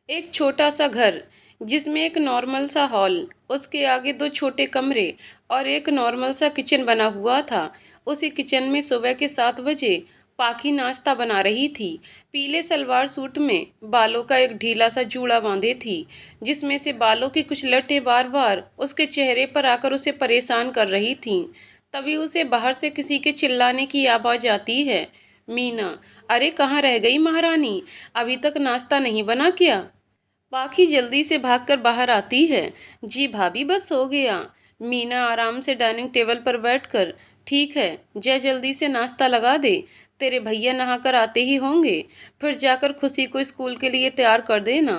एक छोटा सा घर जिसमें एक नॉर्मल सा हॉल, उसके आगे दो छोटे कमरे और एक नॉर्मल सा किचन बना हुआ था। उसी किचन में सुबह के 7 बजे पाखी नाश्ता बना रही थी। पीले सलवार सूट में बालों का एक ढीला सा जूड़ा बांधे थी, जिसमें से बालों की कुछ लटें बार बार उसके चेहरे पर आकर उसे परेशान कर रही थीं। तभी उसे बाहर से किसी के चिल्लाने की आवाज आती है। मीना, अरे कहाँ रह गई महारानी? अभी तक नाश्ता नहीं बना क्या? पाखी जल्दी से भागकर बाहर आती है। जी भाभी, बस हो गया। मीना आराम से डाइनिंग टेबल पर बैठकर, ठीक है, जय जल्दी से नाश्ता लगा दे। तेरे भैया नहाकर आते ही होंगे, फिर जाकर खुशी को स्कूल के लिए तैयार कर देना।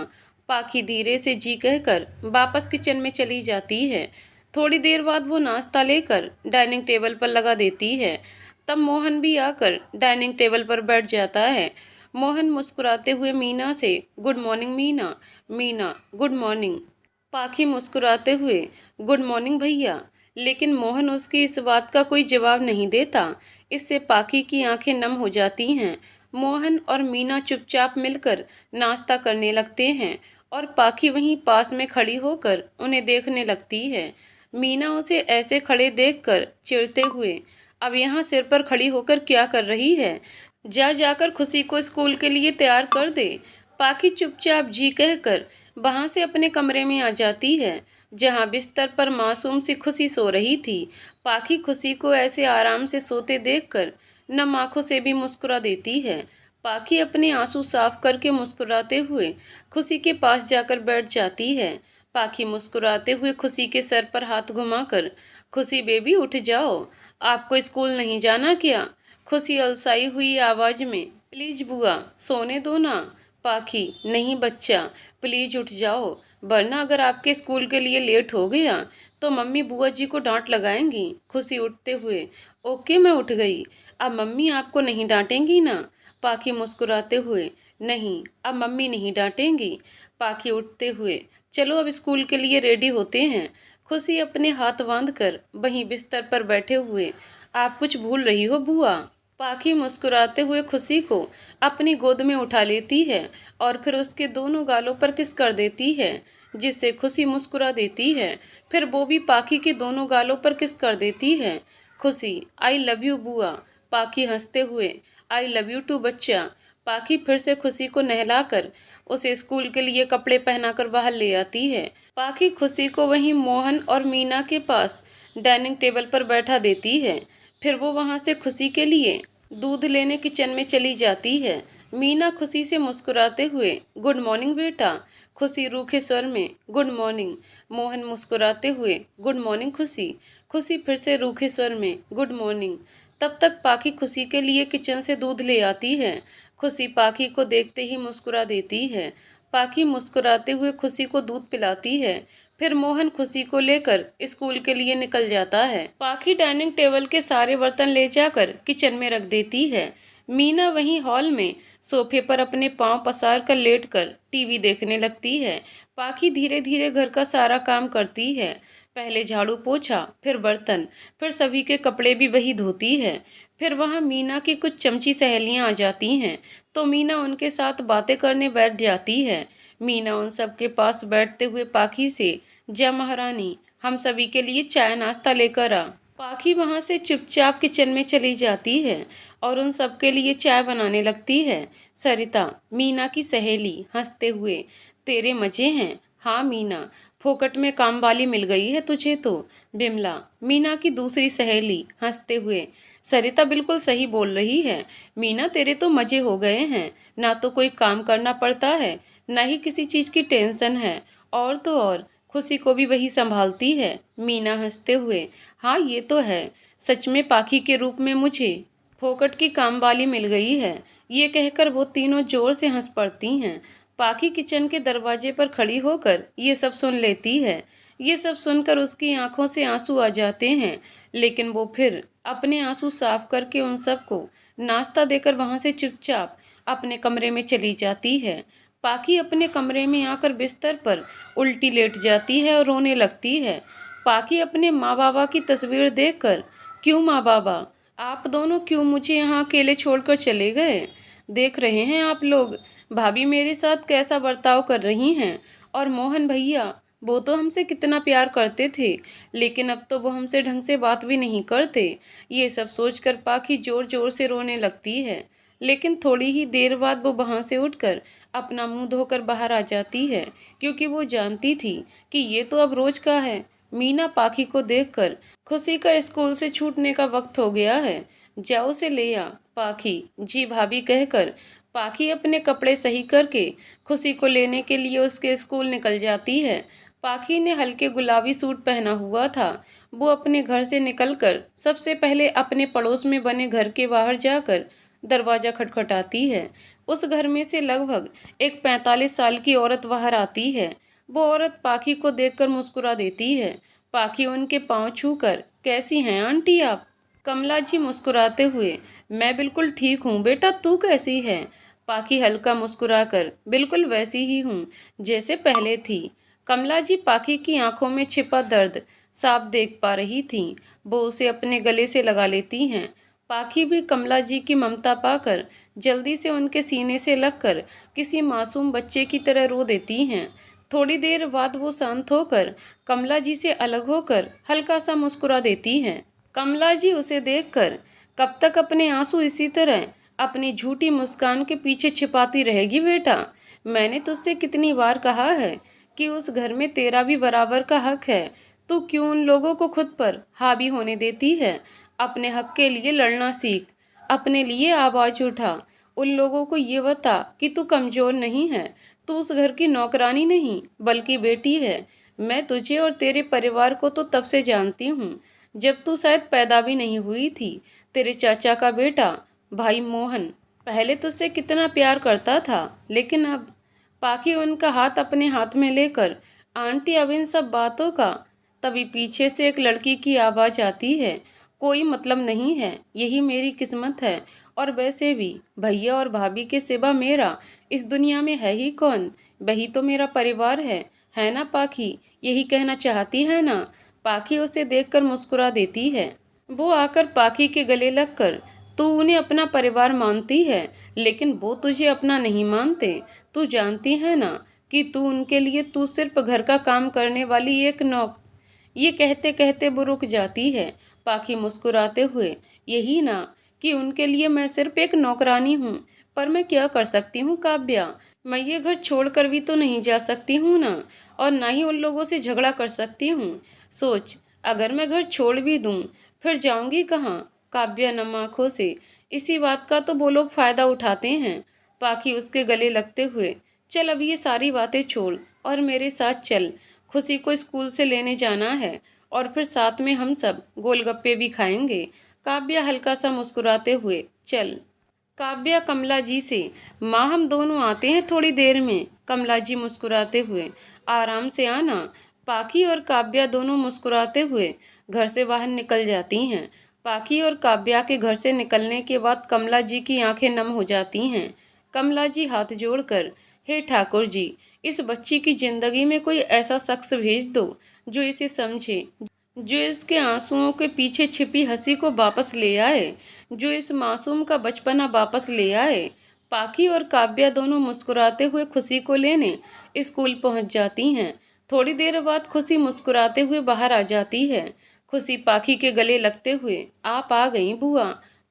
पाखी धीरे से जी कहकर वापस किचन में चली जाती है। थोड़ी देर बाद वो नाश्ता लेकर डाइनिंग टेबल पर लगा देती है। तब मोहन भी आकर डाइनिंग टेबल पर बैठ जाता है। मोहन मुस्कुराते हुए मीना से, good morning Meena. Meena, good morning. पाखी मुस्कुराते हुए, गुड मॉर्निंग भैया। लेकिन मोहन उसकी इस बात का कोई जवाब नहीं देता। इससे पाखी की आंखें नम हो जाती हैं। मोहन और मीना चुपचाप मिलकर नाश्ता करने लगते हैं और पाखी वहीं पास में खड़ी होकर उन्हें देखने लगती है। मीना उसे ऐसे खड़े देखकर चिढ़ते हुए, अब यहाँ सिर पर खड़ी होकर क्या कर रही है? जाकर खुशी को स्कूल के लिए तैयार कर दे। पाखी चुपचाप जी कहकर वहां से अपने कमरे में आ जाती है, जहां बिस्तर पर मासूम सी खुशी सो रही थी। पाखी खुशी को ऐसे आराम से सोते देखकर नम आंखों से भी मुस्कुरा देती है। पाखी अपने आंसू साफ करके मुस्कुराते हुए खुशी के पास जाकर बैठ जाती है। पाखी मुस्कुराते हुए खुशी के सर पर हाथ घुमाकर, खुशी बेबी उठ जाओ, आपको स्कूल नहीं जाना क्या? खुशी अलसाई हुई आवाज में, प्लीज बुआ, सोने दो ना। पाखी, नहीं बच्चा, प्लीज उठ जाओ, वरना अगर आपके स्कूल के लिए लेट हो गया तो मम्मी बुआ जी को डांट लगाएंगी। खुशी उठते हुए, ओके मैं उठ गई, अब मम्मी आपको नहीं डांटेंगी ना? पाखी मुस्कुराते हुए, नहीं, अब मम्मी नहीं डांटेंगी। पाखी उठते हुए, चलो अब स्कूल के लिए रेडी होते हैं। खुशी अपने हाथ बांध कर वहीं बिस्तर पर बैठे हुए, आप कुछ भूल रही हो बुआ। पाखी मुस्कुराते हुए खुशी को अपनी गोद में उठा लेती है और फिर उसके दोनों गालों पर किस कर देती है, जिससे खुशी मुस्कुरा देती है। फिर वो भी पाखी के दोनों गालों पर किस कर देती है। खुशी, आई लव यू बुआ। पाखी हंसते हुए, आई लव यू टू बच्चा। पाखी फिर से खुशी को नहलाकर उसे स्कूल के लिए कपड़े पहनाकर बाहर ले आती है। पाखी खुशी को वहीं मोहन और मीना के पास डाइनिंग टेबल पर बैठा देती है। फिर वो वहां से खुशी के लिए दूध लेने किचन में चली जाती है। मीना खुशी से मुस्कुराते हुए, गुड मॉर्निंग बेटा। खुशी रूखे स्वर में, गुड मॉर्निंग। मोहन मुस्कुराते हुए, गुड मॉर्निंग खुशी। खुशी फिर से रूखे स्वर में, गुड मॉर्निंग। तब तक पाखी खुशी के लिए किचन से दूध ले आती है। खुशी पाखी को देखते ही मुस्कुरा देती है। पाखी मुस्कुराते हुए खुशी को दूध पिलाती है। फिर मोहन खुशी को लेकर स्कूल के लिए निकल जाता है। पाखी डाइनिंग टेबल के सारे बर्तन ले जाकर किचन में रख देती है। मीना वहीं हॉल में सोफे पर अपने पांव पसार कर लेटकर टीवी देखने लगती है। पाखी धीरे धीरे घर का सारा काम करती है। पहले झाड़ू पोछा, फिर बर्तन, फिर सभी के कपड़े भी वही धोती है। फिर वहां मीना की कुछ चमची सहेलियां आ जाती हैं, तो मीना उनके साथ बातें करने बैठ जाती है। मीना उन सबके पास बैठते हुए पाखी से, जय महारानी, हम सभी के लिए चाय नाश्ता लेकर आ। पाखी वहां से चुपचाप किचन में चली जाती है और उन सबके लिए चाय बनाने लगती है। सरिता, मीना की सहेली, हंसते हुए, तेरे मजे हैं। हाँ मीना, फोकट में काम वाली मिल गई है तुझे तो। बिमला, मीना की दूसरी सहेली, हंसते हुए, सरिता बिल्कुल सही बोल रही है। मीना, तेरे तो मजे हो गए हैं, ना तो कोई काम करना पड़ता है, ना ही किसी चीज की टेंशन है, और तो और खुशी को भी वही संभालती है। मीना हंसते हुए, हाँ ये तो है, सच में पाखी के रूप में मुझे फोकट की काम वाली मिल गई है। ये कहकर वो तीनों जोर से हंस पड़ती हैं। पाखी किचन के दरवाजे पर खड़ी होकर ये सब सुन लेती है। ये सब सुनकर उसकी आंखों से आंसू आ जाते हैं, लेकिन वो फिर अपने आंसू साफ करके उन सबको नाश्ता देकर वहां से चुपचाप अपने कमरे में चली जाती है। पाखी अपने कमरे में आकर बिस्तर पर उल्टी लेट जाती है और रोने लगती है। पाखी अपने माँ बाबा की तस्वीर देखकर, क्यों माँ बाबा, आप दोनों क्यों मुझे यहाँ अकेले छोड़कर चले गए? देख रहे हैं आप लोग, भाभी मेरे साथ कैसा बर्ताव कर रही हैं। और मोहन भैया, वो तो हमसे कितना प्यार करते थे, लेकिन अब तो वो हमसे ढंग से बात भी नहीं करते। ये सब सोचकर पाखी जोर जोर से रोने लगती है। लेकिन थोड़ी ही देर बाद वो वहाँ से उठकर अपना मुंह धोकर बाहर आ जाती है, क्योंकि वो जानती थी कि ये तो अब रोज का है। मीना पाखी को देखकर, खुशी का स्कूल से छूटने का वक्त हो गया है, जाओ उसे ले आ। पाखी जी भाभी कहकर पाखी अपने कपड़े सही करके खुशी को लेने के लिए उसके स्कूल निकल जाती है। पाखी ने हल्के गुलाबी सूट पहना हुआ था। वो अपने घर से निकलकर सबसे पहले अपने पड़ोस में बने घर के बाहर जाकर दरवाजा खटखटाती है। उस घर में से लगभग एक 45 साल की औरत बाहर आती है। वो औरत पाखी को देखकर मुस्कुरा देती है। पाखी उनके पांव छूकर, कैसी हैं आंटी आप? कमला जी मुस्कुराते हुए, मैं बिल्कुल ठीक हूँ बेटा, तू कैसी है? पाखी हल्का मुस्कुराकर, बिल्कुल वैसी ही हूँ जैसे पहले थी। कमला जी पाखी की आंखों में छिपा दर्द साफ देख पा रही थीं। वो उसे अपने गले से लगा लेती हैं। पाखी भी कमला जी की ममता पाकर जल्दी से उनके सीने से लगकर किसी मासूम बच्चे की तरह रो देती हैं। थोड़ी देर बाद वो शांत होकर कमला जी से अलग होकर हल्का सा मुस्कुरा देती हैं। कमला जी उसे देखकर, कब तक अपने आंसू इसी तरह अपनी झूठी मुस्कान के पीछे छिपाती रहेगी बेटा? मैंने तुझसे कितनी बार कहा है कि उस घर में तेरा भी बराबर का हक है। तू क्यों उन लोगों को खुद पर हावी होने देती है? अपने हक के लिए लड़ना सीख, अपने लिए आवाज उठा। उन लोगों को ये बता कि तू कमजोर नहीं है, तू उस घर की नौकरानी नहीं बल्कि बेटी है। मैं तुझे और तेरे परिवार को तो तब से जानती हूँ जब तू शायद पैदा भी नहीं हुई थी। तेरे चाचा का बेटा भाई मोहन पहले तुझसे कितना प्यार करता था, लेकिन अब। पाखी उनका हाथ अपने हाथ में लेकर, आंटी अब इन सब बातों का। तभी पीछे से एक लड़की की आवाज आती है, कोई मतलब नहीं है, यही मेरी किस्मत है। और वैसे भी भैया और भाभी के सिवा मेरा इस दुनिया में है ही कौन? वही तो मेरा परिवार है ना पाखी? यही कहना चाहती है ना? पाखी उसे देखकर मुस्कुरा देती है। वो आकर पाखी के गले लगकर, तू उन्हें अपना परिवार मानती है, लेकिन वो तुझे अपना नहीं मानते। तू जानती है ना कि तू उनके लिए तू सिर्फ घर का काम करने वाली एक नौक। ये कहते कहते वो रुक जाती है। पाखी मुस्कुराते हुए, यही ना कि उनके लिए मैं सिर्फ एक नौकरानी हूँ। पर मैं क्या कर सकती हूँ काव्या? मैं ये घर छोड़कर भी तो नहीं जा सकती हूँ ना, और ना ही उन लोगों से झगड़ा कर सकती हूँ। सोच, अगर मैं घर छोड़ भी दूँ, फिर जाऊंगी कहाँ? काव्या नम आंखों से, इसी बात का तो वो लोग फायदा उठाते हैं। पाखी उसके गले लगते हुए, चल अब ये सारी बातें छोड़ और मेरे साथ चल। खुशी को स्कूल से लेने जाना है, और फिर साथ में हम सब गोलगप्पे भी खाएंगे। काव्या हल्का सा मुस्कुराते हुए, चल। काव्या कमला जी से, माँ हम दोनों आते हैं थोड़ी देर में। कमला जी मुस्कुराते हुए, आराम से आना। पाखी और काव्या दोनों मुस्कुराते हुए घर से बाहर निकल जाती हैं। पाखी और काव्या के घर से निकलने के बाद कमला जी की आंखें नम हो जाती हैं। कमला जी हाथ जोड़कर, हे ठाकुर जी, इस बच्ची की जिंदगी में कोई ऐसा शख्स भेज दो जो इसे समझे, जो इसके आंसुओं के पीछे छिपी हंसी को वापस ले आए, जो इस मासूम का बचपना वापस ले आए। पाखी और काव्या दोनों मुस्कुराते हुए खुशी को लेने स्कूल पहुंच जाती हैं। थोड़ी देर बाद खुशी मुस्कुराते हुए बाहर आ जाती है। खुशी पाखी के गले लगते हुए, आप आ गई बुआ?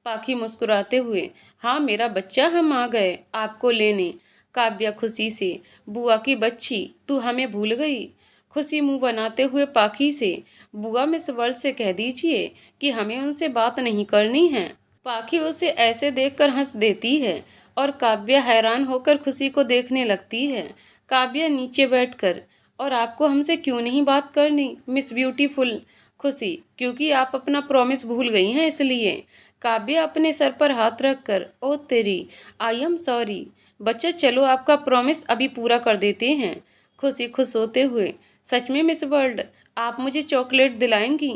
पाखी मुस्कुराते हुए, हाँ मेरा बच्चा, हम आ गए आपको लेने। काव्या खुशी से, बुआ की बच्ची, तू हमें भूल गई? खुशी मुंह बनाते हुए पाखी से, बुआ मिस वर्ल्ड से कह दीजिए कि हमें उनसे बात नहीं करनी है। पाखी उसे ऐसे देखकर हंस देती है और काव्या हैरान होकर खुशी को देखने लगती है। काव्या नीचे बैठकर, और आपको हमसे क्यों नहीं बात करनी मिस ब्यूटीफुल? खुशी, क्योंकि आप अपना प्रॉमिस भूल गई हैं इसलिए। काव्या अपने सर पर हाथ रखकर, ओ तेरी, आई एम सॉरी। बच्चा चलो आपका प्रॉमिस अभी पूरा कर देते हैं। खुशी खुश होते हुए, सच में मिस वर्ल्ड, आप मुझे चॉकलेट दिलाएंगी?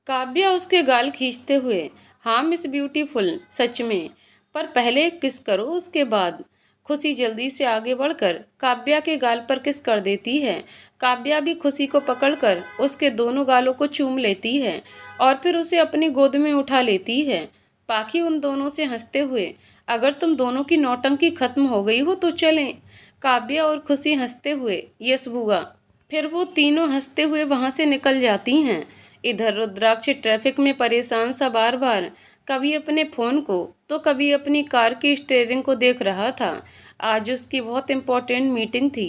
काव्या उसके गाल खींचते हुए, हाँ मिस ब्यूटीफुल, सच में, पर पहले एक किस करो उसके बाद। खुशी जल्दी से आगे बढ़कर काव्या के गाल पर किस कर देती है। काव्या भी खुशी को पकड़कर उसके दोनों गालों को चूम लेती है और फिर उसे अपनी गोद में उठा लेती है। पाखी उन दोनों से हंसते हुए अगर तुम दोनों की नौटंकी खत्म हो गई हो तो चलें। काव्या और खुशी हंसते हुए यस बुआ। फिर वो तीनों हंसते हुए वहां से निकल जाती हैं। इधर रुद्राक्ष ट्रैफिक में परेशान सा बार बार कभी अपने फोन को तो कभी अपनी कार की स्टीयरिंग को देख रहा था। आज उसकी बहुत इम्पोर्टेंट मीटिंग थी।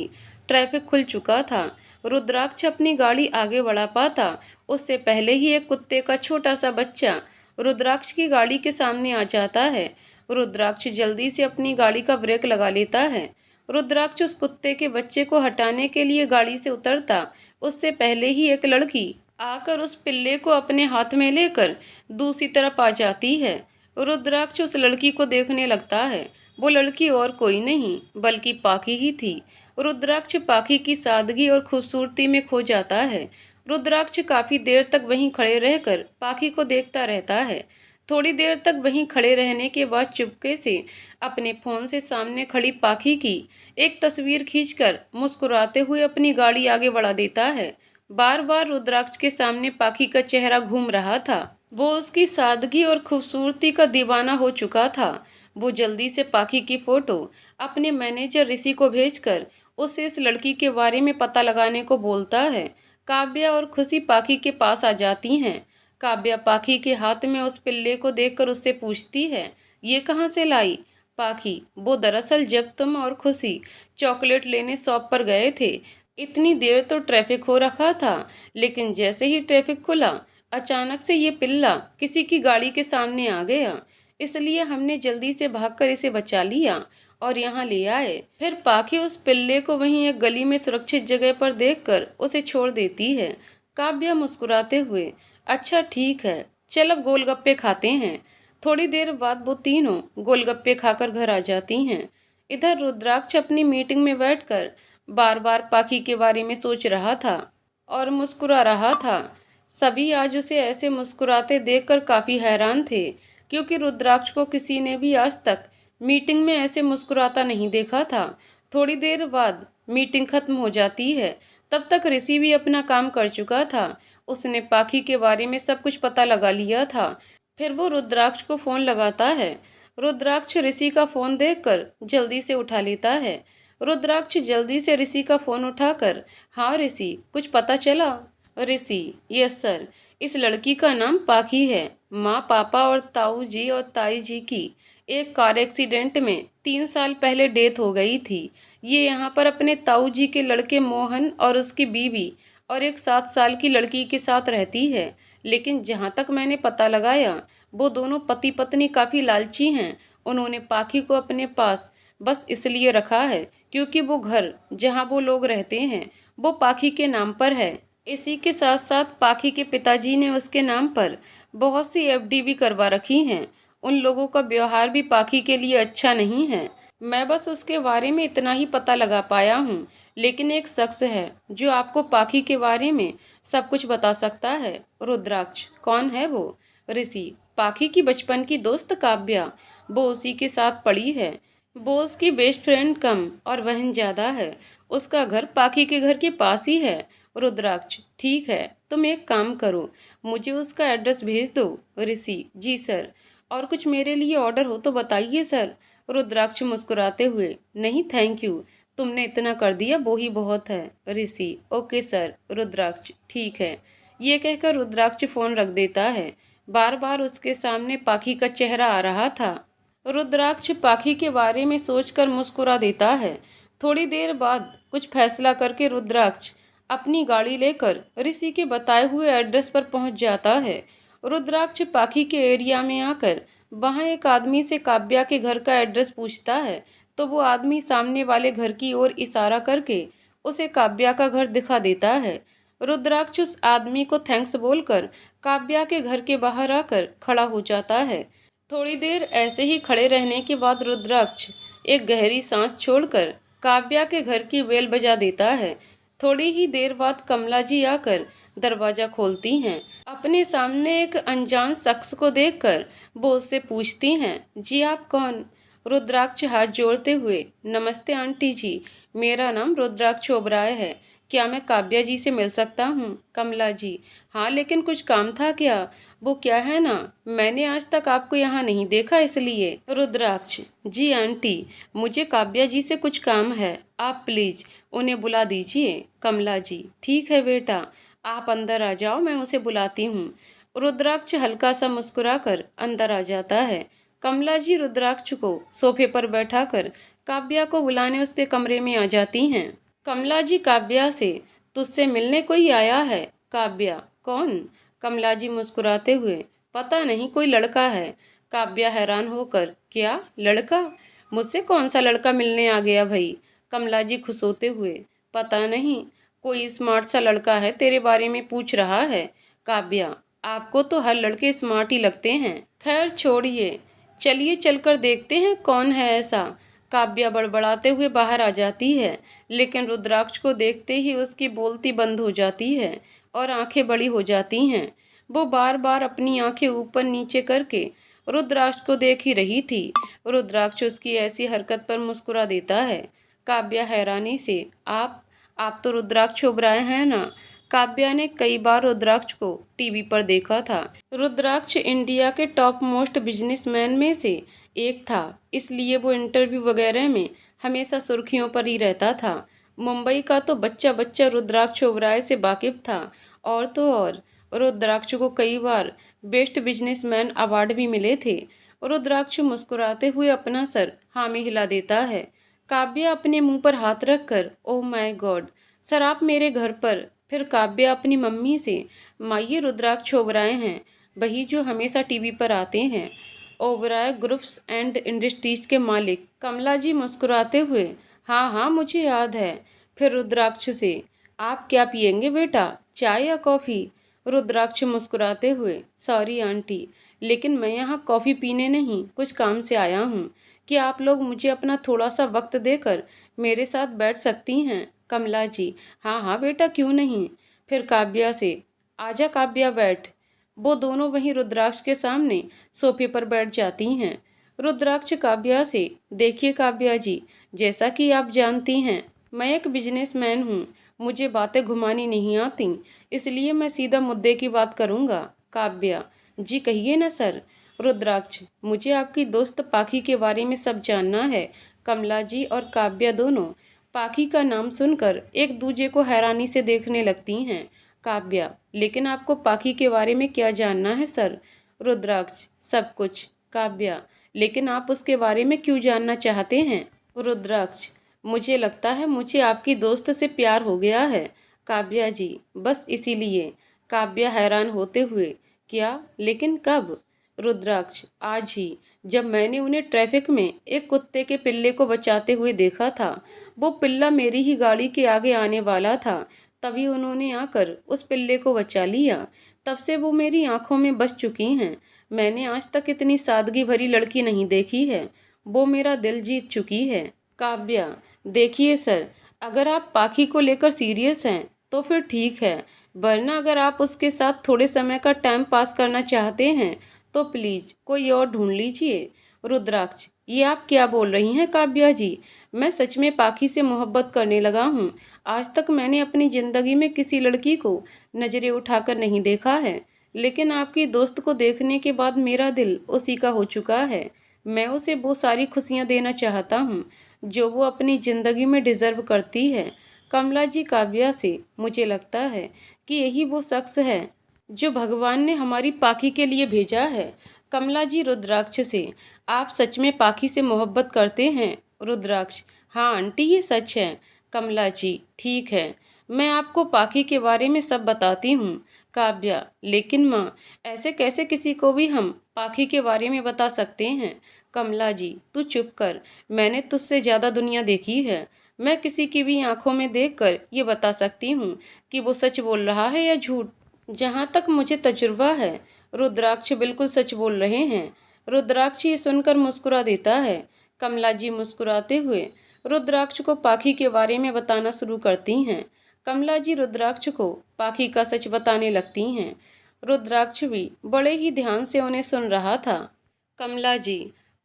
ट्रैफिक खुल चुका था। रुद्राक्ष अपनी गाड़ी आगे बढ़ा पाता उससे पहले ही एक कुत्ते का छोटा सा बच्चा रुद्राक्ष की गाड़ी के सामने आ जाता है। रुद्राक्ष जल्दी से अपनी गाड़ी का ब्रेक लगा लेता है। रुद्राक्ष उस कुत्ते के बच्चे को हटाने के लिए गाड़ी से उतरता उससे पहले ही एक लड़की आकर उस पिल्ले को अपने हाथ में लेकर दूसरी तरफ आ जाती है। रुद्राक्ष उस लड़की को देखने लगता है। वो लड़की और कोई नहीं बल्कि पाखी ही थी। रुद्राक्ष पाखी की सादगी और खूबसूरती में खो जाता है। रुद्राक्ष काफी देर तक वहीं खड़े रहकर पाखी को देखता रहता है। थोड़ी देर तक वहीं खड़े रहने के बाद चुपके से अपने फोन से सामने खड़ी पाखी की एक तस्वीर खींचकर मुस्कुराते हुए अपनी गाड़ी आगे बढ़ा देता है। बार बार रुद्राक्ष के सामने पाखी का चेहरा घूम रहा था। वो उसकी सादगी और खूबसूरती का दीवाना हो चुका था। वो जल्दी से पाखी की फोटो अपने मैनेजर ऋषि को भेजकर उससे इस लड़की के बारे में पता लगाने को बोलता है। काव्या और खुशी पाखी के पास आ जाती हैं। काव्या पाखी के हाथ में उस पिल्ले को देखकर उससे पूछती है, ये कहाँ से लाई? पाखी, वो दरअसल जब तुम और खुशी चॉकलेट लेने शॉप पर गए थे, इतनी देर तो ट्रैफिक हो रखा था, लेकिन जैसे ही ट्रैफिक खुला अचानक से ये पिल्ला किसी की गाड़ी के सामने आ गया, इसलिए हमने जल्दी से भागकर इसे बचा लिया और यहाँ ले आए। फिर पाखी उस पिल्ले को वहीं एक गली में सुरक्षित जगह पर देखकर उसे छोड़ देती है। काव्या मुस्कुराते हुए, अच्छा ठीक है, चल अब गोलगप्पे खाते हैं। थोड़ी देर बाद वो तीनों गोलगप्पे खाकर घर आ जाती हैं। इधर रुद्राक्ष अपनी मीटिंग में बैठकर बार बार पाखी के बारे में सोच रहा था और मुस्कुरा रहा था। सभी आज उसे ऐसे मुस्कुराते देखकर काफ़ी हैरान थे, क्योंकि रुद्राक्ष को किसी ने भी आज तक मीटिंग में ऐसे मुस्कुराता नहीं देखा था। थोड़ी देर बाद मीटिंग खत्म हो जाती है। तब तक ऋषि भी अपना काम कर चुका था। उसने पाखी के बारे में सब कुछ पता लगा लिया था। फिर वो रुद्राक्ष को फ़ोन लगाता है। रुद्राक्ष ऋषि का फ़ोन देखकर जल्दी से उठा लेता है। रुद्राक्ष जल्दी से ऋषि का फ़ोन उठाकर, हाँ ऋषि, कुछ पता चला? ऋषि, यस सर, इस लड़की का नाम पाखी है। माँ, पापा और ताऊ जी और ताई जी की एक कार एक्सीडेंट में 3 साल पहले डेथ हो गई थी। ये यहाँ पर अपने ताऊ जी के लड़के मोहन और उसकी बीवी और एक 7 साल की लड़की के साथ रहती है। लेकिन जहाँ तक मैंने पता लगाया, वो दोनों पति पत्नी काफ़ी लालची हैं। उन्होंने पाखी को अपने पास बस इसलिए रखा है क्योंकि वो घर जहाँ वो लोग रहते हैं वो पाखी के नाम पर है। इसी के साथ साथ पाखी के पिताजी ने उसके नाम पर बहुत सी एफडी भी करवा रखी हैं। उन लोगों का व्यवहार भी पाखी के लिए अच्छा नहीं है। मैं बस उसके बारे में इतना ही पता लगा पाया हूँ, लेकिन एक शख्स है जो आपको पाखी के बारे में सब कुछ बता सकता है। रुद्राक्ष, कौन है वो? ऋषि, पाखी की बचपन की दोस्त काव्या, वो उसी के साथ पड़ी है। वो उसकी बेस्ट फ्रेंड कम और बहन ज़्यादा है। उसका घर पाखी के घर के पास ही है। रुद्राक्ष, ठीक है, तुम एक काम करो, मुझे उसका एड्रेस भेज दो। ऋषि, जी सर, और कुछ मेरे लिए ऑर्डर हो तो बताइए सर। रुद्राक्ष मुस्कुराते हुए, नहीं थैंक यू, तुमने इतना कर दिया वो ही बहुत है। ऋषि, ओके सर। रुद्राक्ष, ठीक है। ये कहकर रुद्राक्ष फ़ोन रख देता है। बार बार उसके सामने पाखी का चेहरा आ रहा था। रुद्राक्ष पाखी के बारे में सोचकर मुस्कुरा देता है। थोड़ी देर बाद कुछ फैसला करके रुद्राक्ष अपनी गाड़ी लेकर ऋषि के बताए हुए एड्रेस पर पहुंच जाता है। रुद्राक्ष पाखी के एरिया में आकर वहां एक आदमी से काव्या के घर का एड्रेस पूछता है, तो वो आदमी सामने वाले घर की ओर इशारा करके उसे काव्या का घर दिखा देता है। रुद्राक्ष उस आदमी को थैंक्स बोलकर काव्या के घर के बाहर आकर खड़ा हो जाता है। थोड़ी देर ऐसे ही खड़े रहने के बाद रुद्राक्ष एक गहरी सांस छोड़कर काव्या के घर की बेल बजा देता है। थोड़ी ही देर बाद कमला जी आकर दरवाज़ा खोलती हैं। अपने सामने एक अनजान शख्स को देखकर वो उससे पूछती हैं, जी आप कौन? रुद्राक्ष हाथ जोड़ते हुए, नमस्ते आंटी जी, मेरा नाम रुद्राक्ष ओबराय है। क्या मैं काव्या जी से मिल सकता हूँ? कमला जी, हाँ लेकिन कुछ काम था क्या? वो क्या है ना, मैंने आज तक आपको यहाँ नहीं देखा इसलिए। रुद्राक्ष, जी आंटी, मुझे काव्या जी से कुछ काम है, आप प्लीज उन्हें बुला दीजिए। कमला जी, ठीक है बेटा, आप अंदर आ जाओ, मैं उसे बुलाती हूँ। रुद्राक्ष हल्का सा मुस्कुराकर अंदर आ जाता है। कमला जी रुद्राक्ष को सोफे पर बैठाकर काव्या को बुलाने उसके कमरे में आ जाती हैं। कमला जी काव्या से, तुझसे मिलने कोई आया है? काव्या, कौन? कमला जी मुस्कुराते हुए, पता नहीं, कोई लड़का है। काव्या हैरान होकर, क्या लड़का? मुझसे कौन सा लड़का मिलने आ गया भाई? कमला जी खुश होते हुए, पता नहीं, कोई स्मार्ट सा लड़का है, तेरे बारे में पूछ रहा है। काव्या, आपको तो हर लड़के स्मार्ट ही लगते हैं। खैर छोड़िए, चलिए चलकर देखते हैं कौन है ऐसा। काव्या बड़बड़ाते हुए बाहर आ जाती है, लेकिन रुद्राक्ष को देखते ही उसकी बोलती बंद हो जाती है और आंखें बड़ी हो जाती हैं। वो बार बार अपनी आंखें ऊपर नीचे करके रुद्राक्ष को देख ही रही थी। रुद्राक्ष उसकी ऐसी हरकत पर मुस्कुरा देता है। काव्या हैरानी से, आप तो रुद्राक्ष ओबराय हैं ना? काव्या ने कई बार रुद्राक्ष को टीवी पर देखा था। रुद्राक्ष इंडिया के टॉप मोस्ट बिजनेसमैन में से एक था, इसलिए वो इंटरव्यू वगैरह में हमेशा सुर्खियों पर ही रहता था। मुंबई का तो बच्चा बच्चा रुद्राक्ष ओबराय से वाकिफ था। और तो और रुद्राक्ष को कई बार बेस्ट बिजनेसमैन अवार्ड भी मिले थे। रुद्राक्ष मुस्कुराते हुए अपना सर हाँ में हिला देता है। काव्या अपने मुंह पर हाथ रखकर, ओह माय गॉड, सर आप मेरे घर पर? फिर काव्या अपनी मम्मी से, माँ ये रुद्राक्ष ओबराय हैं, वही जो हमेशा टीवी पर आते हैं, ओबराय ग्रुप्स एंड इंडस्ट्रीज के मालिक। कमला जी मुस्कुराते हुए, हाँ हाँ मुझे याद है। फिर रुद्राक्ष से, आप क्या पियेंगे बेटा, चाय या कॉफ़ी? रुद्राक्ष मुस्कुराते हुए, सॉरी आंटी, लेकिन मैं यहाँ कॉफ़ी पीने नहीं, कुछ काम से आया हूँ। कि आप लोग मुझे अपना थोड़ा सा वक्त देकर मेरे साथ बैठ सकती हैं? कमला जी, हाँ हाँ बेटा, क्यों नहीं। फिर काव्या से, आजा काव्या बैठ। वो दोनों वहीं रुद्राक्ष के सामने सोफे पर बैठ जाती हैं। रुद्राक्ष काव्या से, देखिए काव्या जी, जैसा कि आप जानती हैं मैं एक बिजनेसमैन हूँ, मुझे बातें घुमानी नहीं आती, इसलिए मैं सीधा मुद्दे की बात करूँगा। काव्या, जी कहिए ना सर। रुद्राक्ष, मुझे आपकी दोस्त पाखी के बारे में सब जानना है। कमला जी और काव्या दोनों पाखी का नाम सुनकर एक दूजे को हैरानी से देखने लगती हैं। काव्या, लेकिन आपको पाखी के बारे में क्या जानना है सर? रुद्राक्ष, सब कुछ। काव्या, लेकिन आप उसके बारे में क्यों जानना चाहते हैं? रुद्राक्ष, मुझे लगता है मुझे आपकी दोस्त से प्यार हो गया है। काव्या जी, बस इसीलिए। काव्या हैरान होते हुए, क्या, लेकिन कब? रुद्राक्ष, आज ही, जब मैंने उन्हें ट्रैफिक में एक कुत्ते के पिल्ले को बचाते हुए देखा था। वो पिल्ला मेरी ही गाड़ी के आगे आने वाला था, तभी उन्होंने आकर उस पिल्ले को बचा लिया। तब से वो मेरी आंखों में बस चुकी हैं। मैंने आज तक इतनी सादगी भरी लड़की नहीं देखी है। वो मेरा दिल जीत चुकी है। काव्या, देखिए सर, अगर आप पाखी को लेकर सीरियस हैं तो फिर ठीक है, वरना अगर आप उसके साथ थोड़े समय का टाइम पास करना चाहते हैं तो प्लीज़ कोई और ढूंढ लीजिए। रुद्राक्ष, ये आप क्या बोल रही हैं काव्या जी? मैं सच में पाखी से मोहब्बत करने लगा हूँ। आज तक मैंने अपनी ज़िंदगी में किसी लड़की को नज़रें उठाकर नहीं देखा है, लेकिन आपकी दोस्त को देखने के बाद मेरा दिल उसी का हो चुका है। मैं उसे वो सारी खुशियाँ देना चाहता हूँ जो वो अपनी ज़िंदगी में डिज़र्व करती है। कमला जी काव्या से, मुझे लगता है कि यही वो शख्स है जो भगवान ने हमारी पाखी के लिए भेजा है। कमला जी रुद्राक्ष से, आप सच में पाखी से मोहब्बत करते हैं? रुद्राक्ष, हाँ आंटी, ये सच है। कमला जी, ठीक है, मैं आपको पाखी के बारे में सब बताती हूँ। काव्या, लेकिन माँ, ऐसे कैसे किसी को भी हम पाखी के बारे में बता सकते हैं? कमला जी, तू चुप कर, मैंने तुझसे ज़्यादा दुनिया देखी है। मैं किसी की भी आंखों में देखकर ये बता सकती हूँ कि वो सच बोल रहा है या झूठ। जहाँ तक मुझे तजुर्बा है, रुद्राक्ष बिल्कुल सच बोल रहे हैं। रुद्राक्ष ये सुनकर मुस्कुरा देता है। कमला जी मुस्कुराते हुए रुद्राक्ष को पाखी के बारे में बताना शुरू करती हैं। कमला जी रुद्राक्ष को पाखी का सच बताने लगती हैं। रुद्राक्ष भी बड़े ही ध्यान से उन्हें सुन रहा था। कमला जी,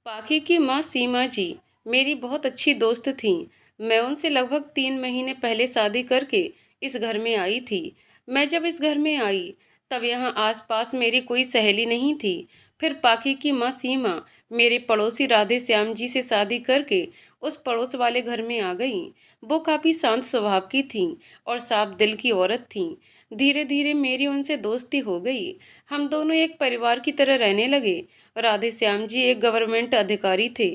पाखी की माँ सीमा जी मेरी बहुत अच्छी दोस्त थीं। मैं उनसे लगभग 3 महीने पहले शादी करके इस घर में आई थी। मैं जब इस घर में आई तब यहाँ आसपास मेरी कोई सहेली नहीं थी। फिर पाखी की माँ सीमा मेरे पड़ोसी राधे श्याम जी से शादी करके उस पड़ोस वाले घर में आ गई। वो काफ़ी शांत स्वभाव की थीं और साफ दिल की औरत थीं। धीरे धीरे मेरी उनसे दोस्ती हो गई। हम दोनों एक परिवार की तरह रहने लगे। राधे श्याम जी एक गवर्नमेंट अधिकारी थे।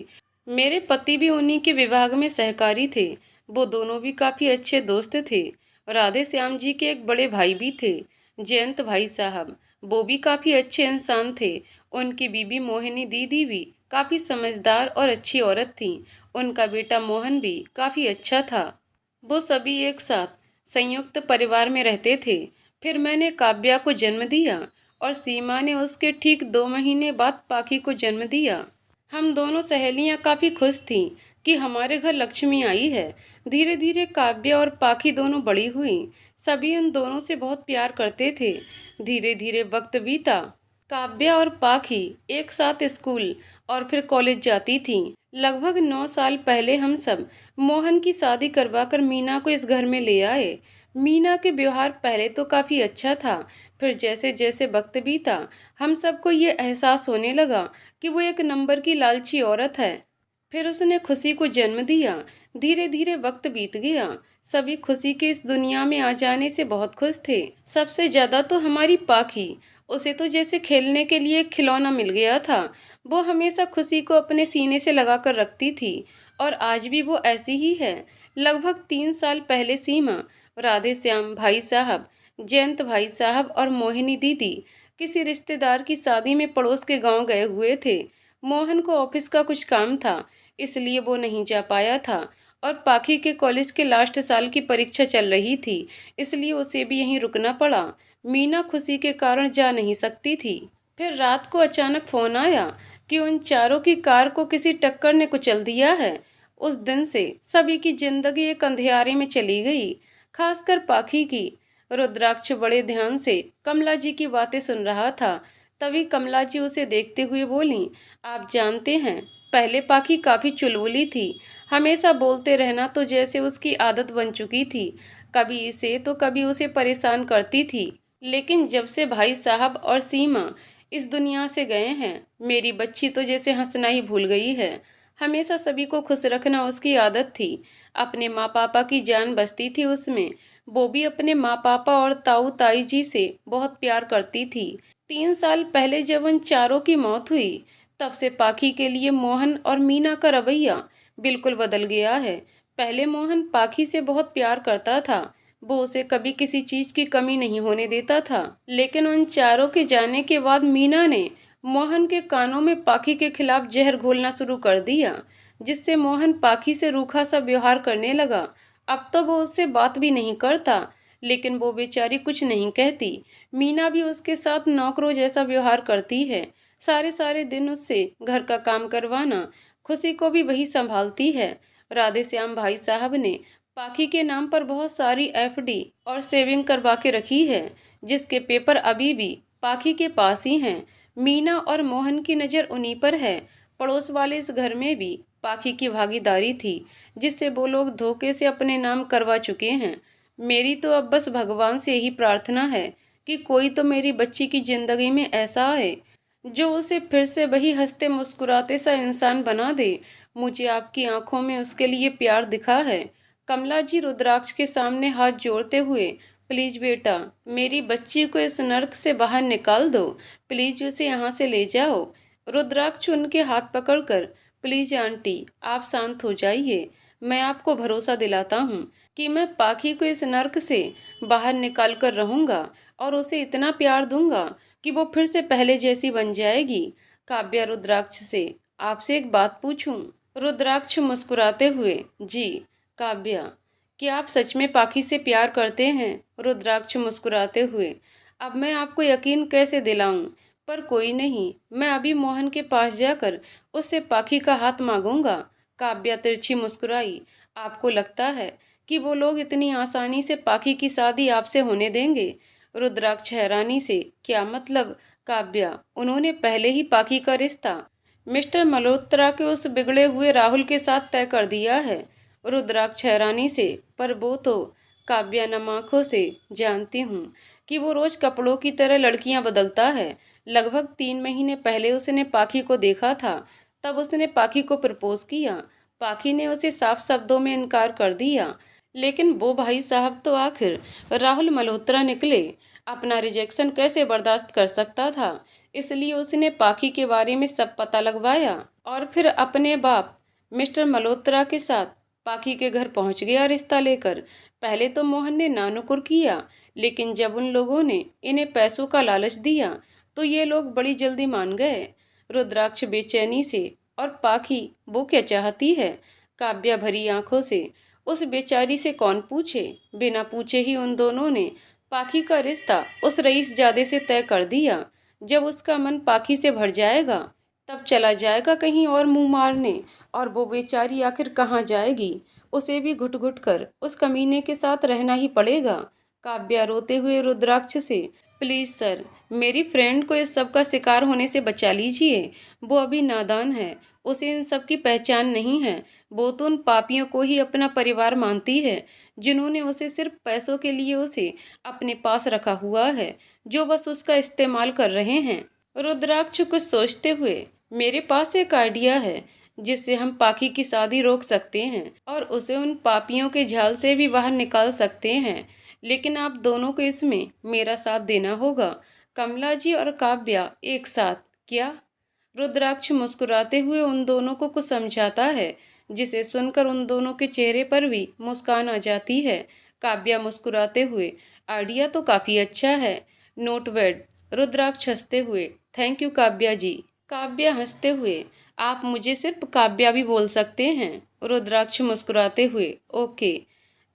मेरे पति भी उन्हीं के विभाग में सहकारी थे। वो दोनों भी काफ़ी अच्छे दोस्त थे। राधे श्याम जी के एक बड़े भाई भी थे, जयंत भाई साहब। वो भी काफ़ी अच्छे इंसान थे। उनकी बीबी मोहिनी दीदी भी काफ़ी समझदार और अच्छी औरत थी। उनका बेटा मोहन भी काफ़ी अच्छा था। वो सभी एक साथ संयुक्त परिवार में रहते थे। फिर मैंने काव्या को जन्म दिया और सीमा ने उसके ठीक 2 महीने बाद पाखी को जन्म दिया। हम दोनों सहेलियां काफ़ी खुश थीं कि हमारे घर लक्ष्मी आई है। धीरे धीरे काव्या और पाखी दोनों बड़ी हुईं। सभी उन दोनों से बहुत प्यार करते थे। धीरे धीरे वक्त बीता। काव्या और पाखी एक साथ स्कूल और फिर कॉलेज जाती थीं। लगभग 9 साल पहले हम सब मोहन की शादी करवाकर मीना को इस घर में ले आए। मीना के व्यवहार पहले तो काफ़ी अच्छा था। फिर जैसे जैसे वक्त बीता हम सबको ये एहसास होने लगा कि वो एक नंबर की लालची औरत है। फिर उसने खुशी को जन्म दिया। धीरे धीरे वक्त बीत गया। सभी खुशी के इस दुनिया में आ जाने से बहुत खुश थे। सबसे ज्यादा तो हमारी पाखी। उसे तो जैसे खेलने के लिए एक खिलौना मिल गया था। वो हमेशा खुशी को अपने सीने से लगा कर रखती थी और आज भी वो ऐसी ही है। लगभग 3 साल पहले सीमा, राधे श्याम भाई साहब, जयंत भाई साहब और मोहिनी दीदी किसी रिश्तेदार की शादी में पड़ोस के गांव गए हुए थे। मोहन को ऑफिस का कुछ काम था, इसलिए वो नहीं जा पाया था और पाखी के कॉलेज के लास्ट साल की परीक्षा चल रही थी, इसलिए उसे भी यहीं रुकना पड़ा। मीना खुशी के कारण जा नहीं सकती थी। फिर रात को अचानक फोन आया कि उन चारों की कार को किसी टक्कर ने कुचल दिया है। उस दिन से सभी की जिंदगी एक अंधियारे में चली गई, खासकर पाखी की। रुद्राक्ष बड़े ध्यान से कमला जी की बातें सुन रहा था। तभी कमला जी उसे देखते हुए बोली, आप जानते हैं, पहले पाखी काफ़ी चुलबुली थी। हमेशा बोलते रहना तो जैसे उसकी आदत बन चुकी थी। कभी इसे तो कभी उसे परेशान करती थी। लेकिन जब से भाई साहब और सीमा इस दुनिया से गए हैं, मेरी बच्ची तो जैसे हंसना ही भूल गई है। हमेशा सभी को खुश रखना उसकी आदत थी। अपने माँ पापा की जान बसती थी उसमें। वो भी अपने माँ पापा और ताऊ ताई जी से बहुत प्यार करती थी। 3 साल पहले जब उन चारों की मौत हुई, तब से पाखी के लिए मोहन और मीना का रवैया बिल्कुल बदल गया है। पहले मोहन पाखी से बहुत प्यार करता था। वो उसे कभी किसी चीज की कमी नहीं होने देता था। लेकिन उन चारों के जाने के बाद मीना ने मोहन के कानों में पाखी के खिलाफ जहर घोलना शुरू कर दिया, जिससे मोहन पाखी से रूखा सा व्यवहार करने लगा। अब तो वो उससे बात भी नहीं करता, लेकिन वो बेचारी कुछ नहीं कहती। मीना भी उसके साथ नौकरों जैसा व्यवहार करती है। सारे सारे दिन उससे घर का काम करवाना, खुशी को भी वही संभालती है। राधे श्याम भाई साहब ने पाखी के नाम पर बहुत सारी एफडी और सेविंग करवा के रखी है, जिसके पेपर अभी भी पाखी के पास ही हैं। मीना और मोहन की नज़र उन्हीं पर है। पड़ोस वाले इस घर में भी पाखी की भागीदारी थी, जिससे वो लोग धोखे से अपने नाम करवा चुके हैं। मेरी तो अब बस भगवान से यही प्रार्थना है कि कोई तो मेरी बच्ची की जिंदगी में ऐसा आए जो उसे फिर से वही हंसते मुस्कुराते सा इंसान बना दे। मुझे आपकी आंखों में उसके लिए प्यार दिखा है। कमला जी रुद्राक्ष के सामने हाथ जोड़ते हुए, प्लीज बेटा, मेरी बच्ची को इस नर्क से बाहर निकाल दो। प्लीज उसे यहाँ से ले जाओ। रुद्राक्ष उनके हाथ पकड़कर, प्लीज आंटी, आप शांत हो जाइए। मैं आपको भरोसा दिलाता हूँ कि मैं पाखी को इस नर्क से बाहर निकाल कर रहूंगा और उसे इतना प्यार दूंगा कि वो फिर से पहले जैसी बन जाएगी। काव्या रुद्राक्ष से, आपसे एक बात पूछूं? रुद्राक्ष मुस्कुराते हुए, जी। काव्या, क्या आप सच में पाखी से प्यार करते हैं? रुद्राक्ष मुस्कुराते हुए, अब मैं आपको यकीन कैसे दिलाऊं? पर कोई नहीं, मैं अभी मोहन के पास जाकर उससे पाखी का हाथ मांगूंगा। काव्या तिरछी मुस्कुराई, आपको लगता है कि वो लोग इतनी आसानी से पाखी की शादी आपसे होने देंगे? रुद्राक्ष हैरानी से, क्या मतलब? काव्या, उन्होंने पहले ही पाखी का रिश्ता मिस्टर मल्होत्रा के उस बिगड़े हुए राहुल के साथ तय कर दिया है। रुद्राक्ष हैरानी से, पर वो तो। काव्या नम आंखों से जानती हूँ कि वो रोज कपड़ों की तरह लड़कियां बदलता है। लगभग 3 महीने पहले उसने पाखी को देखा था। तब उसने पाखी को प्रपोज किया। पाखी ने उसे साफ शब्दों में इनकार कर दिया। लेकिन वो भाई साहब तो आखिर राहुल मल्होत्रा निकले। अपना रिजेक्शन कैसे बर्दाश्त कर सकता था। इसलिए उसने पाखी के बारे में सब पता लगवाया और फिर अपने बाप मिस्टर मल्होत्रा के साथ पाखी के घर पहुंच गया रिश्ता लेकर। पहले तो मोहन ने नानुकुर किया, लेकिन जब उन लोगों ने इन्हें पैसों का लालच दिया तो ये लोग बड़ी जल्दी मान गए। रुद्राक्ष बेचैनी से, और पाखी वो क्या चाहती है? काव्या भरी आंखों से, उस बेचारी से कौन पूछे? बिना पूछे ही उन दोनों ने पाखी का रिश्ता उस रईसजादे से तय कर दिया। जब उसका मन पाखी से भर जाएगा तब चला जाएगा कहीं और मुंह मारने। और वो बेचारी आखिर कहाँ जाएगी? उसे भी घुट घुट कर उस कमीने के साथ रहना ही पड़ेगा। काव्या रोते हुए रुद्राक्ष से, प्लीज सर, मेरी फ्रेंड को इस सब का शिकार होने से बचा लीजिए। वो अभी नादान है, उसे इन सब की पहचान नहीं है। वो तो उन पापियों को ही अपना परिवार मानती है जिन्होंने उसे सिर्फ पैसों के लिए उसे अपने पास रखा हुआ है, जो बस उसका इस्तेमाल कर रहे हैं। रुद्राक्ष कुछ सोचते हुए, मेरे पास एक आइडिया है जिससे हम पाखी की शादी रोक सकते हैं और उसे उन पापियों के जाल से भी बाहर निकाल सकते हैं। लेकिन आप दोनों को इसमें मेरा साथ देना होगा। कमला जी और काव्या एक साथ क्या? रुद्राक्ष मुस्कुराते हुए उन दोनों को कुछ समझाता है, जिसे सुनकर उन दोनों के चेहरे पर भी मुस्कान आ जाती है। काव्या मुस्कुराते हुए, आइडिया तो काफी अच्छा है, नोट बैड। रुद्राक्ष हंसते हुए, थैंक यू काव्या जी। काव्या हंसते हुए, आप मुझे सिर्फ काव्या भी बोल सकते हैं। रुद्राक्ष मुस्कुराते हुए, ओके।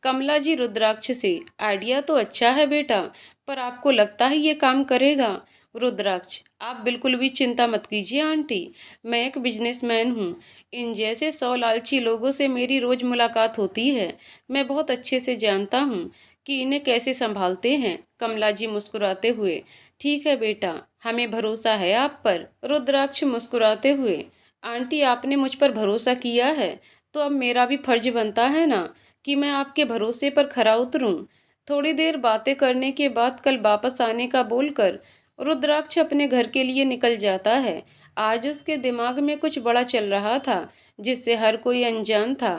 कमला जी रुद्राक्ष से, आइडिया तो अच्छा है बेटा, पर आपको लगता है ये काम करेगा? रुद्राक्ष, आप बिल्कुल भी चिंता मत कीजिए आंटी, मैं एक बिजनेसमैन हूँ। इन जैसे 100 लालची लोगों से मेरी रोज मुलाकात होती है। मैं बहुत अच्छे से जानता हूँ कि इन्हें कैसे संभालते हैं। कमला जी मुस्कुराते हुए, ठीक है बेटा, हमें भरोसा है आप पर। रुद्राक्ष मुस्कुराते हुए, आंटी आपने मुझ पर भरोसा किया है तो अब मेरा भी फर्ज बनता है ना कि मैं आपके भरोसे पर खरा उतरूं। थोड़ी देर बातें करने के बाद कल वापस आने का बोलकर रुद्राक्ष अपने घर के लिए निकल जाता है। आज उसके दिमाग में कुछ बड़ा चल रहा था जिससे हर कोई अनजान था।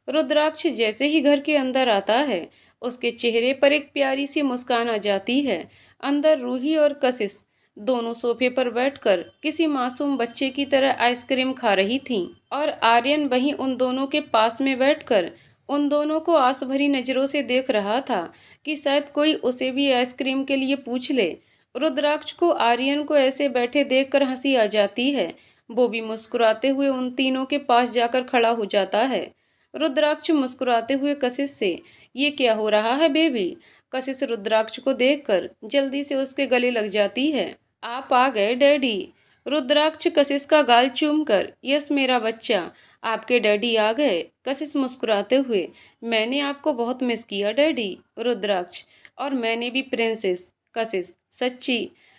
रुद्राक्ष जैसे ही घर के अंदर आता है, उसके चेहरे पर एक प्यारी सी मुस्कान आ जाती है। अंदर रूही और कशिश दोनों सोफे पर बैठकर किसी मासूम बच्चे की तरह आइसक्रीम खा रही थीं और आर्यन वहीं उन दोनों के पास में बैठकर उन दोनों को आस भरी नजरों से देख रहा था कि शायद कोई उसे भी आइसक्रीम के लिए पूछ ले। रुद्राक्ष को आर्यन को ऐसे बैठे देखकर हंसी आ जाती है। वो भी मुस्कुराते हुए उन तीनों के पास जाकर खड़ा हो जाता है। रुद्राक्ष मुस्कुराते हुए कशिश से, ये क्या हो रहा है बेबी? कशिश रुद्राक्ष को देखकर जल्दी से उसके गले लग जाती है। आप आ गए डैडी। रुद्राक्ष कशिश का गाल चूमकर, यस मेरा बच्चा, आपके डैडी आ गए। कशिश मुस्कुराते हुए, मैंने आपको बहुत मिस किया डैडी। रुद्राक्ष, और मैंने भी प्रिंसेस। कशिश, सच्ची?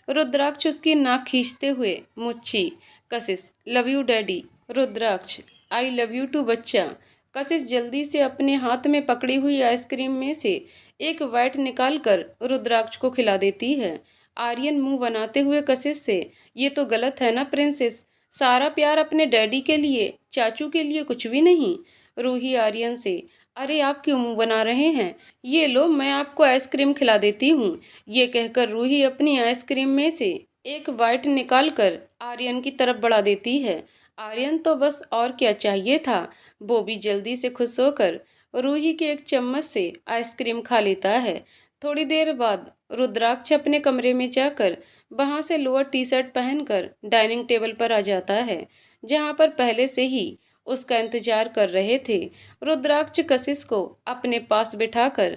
रुद्राक्ष उसकी नाक खींचते हुए, मुच्छी। Kashish, love you daddy. Rudraksh, I love you too बच्चा। कशिश जल्दी से अपने हाथ में पकड़ी हुई आइसक्रीम में से एक बाइट निकालकर रुद्राक्ष को खिला देती है। आर्यन मुंह बनाते हुए कशिश से, ये तो गलत है ना प्रिंसेस, सारा प्यार अपने डैडी के लिए, चाचू के लिए कुछ भी नहीं। रूही आर्यन से, अरे आप क्यों मुंह बना रहे हैं? ये लो, मैं आपको आइसक्रीम खिला देती हूँ। ये कहकर रूही अपनी आइसक्रीम में से एक बाइट निकालकर आर्यन की तरफ बढ़ा देती है। आर्यन तो बस और क्या चाहिए था, वो भी जल्दी से खुश होकर रूही के एक चम्मच से आइसक्रीम खा लेता है। थोड़ी देर बाद रुद्राक्ष अपने कमरे में जाकर वहां से लोअर टी शर्ट पहनकर डाइनिंग टेबल पर आ जाता है, जहां पर पहले से ही उसका इंतजार कर रहे थे। रुद्राक्ष कशिश को अपने पास बिठाकर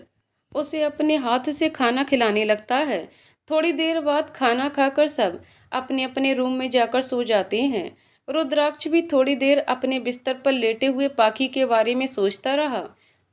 उसे अपने हाथ से खाना खिलाने लगता है। थोड़ी देर बाद खाना खाकर सब अपने अपने रूम में जाकर सो जाते हैं। रुद्राक्ष भी थोड़ी देर अपने बिस्तर पर लेटे हुए पाखी के बारे में सोचता रहा।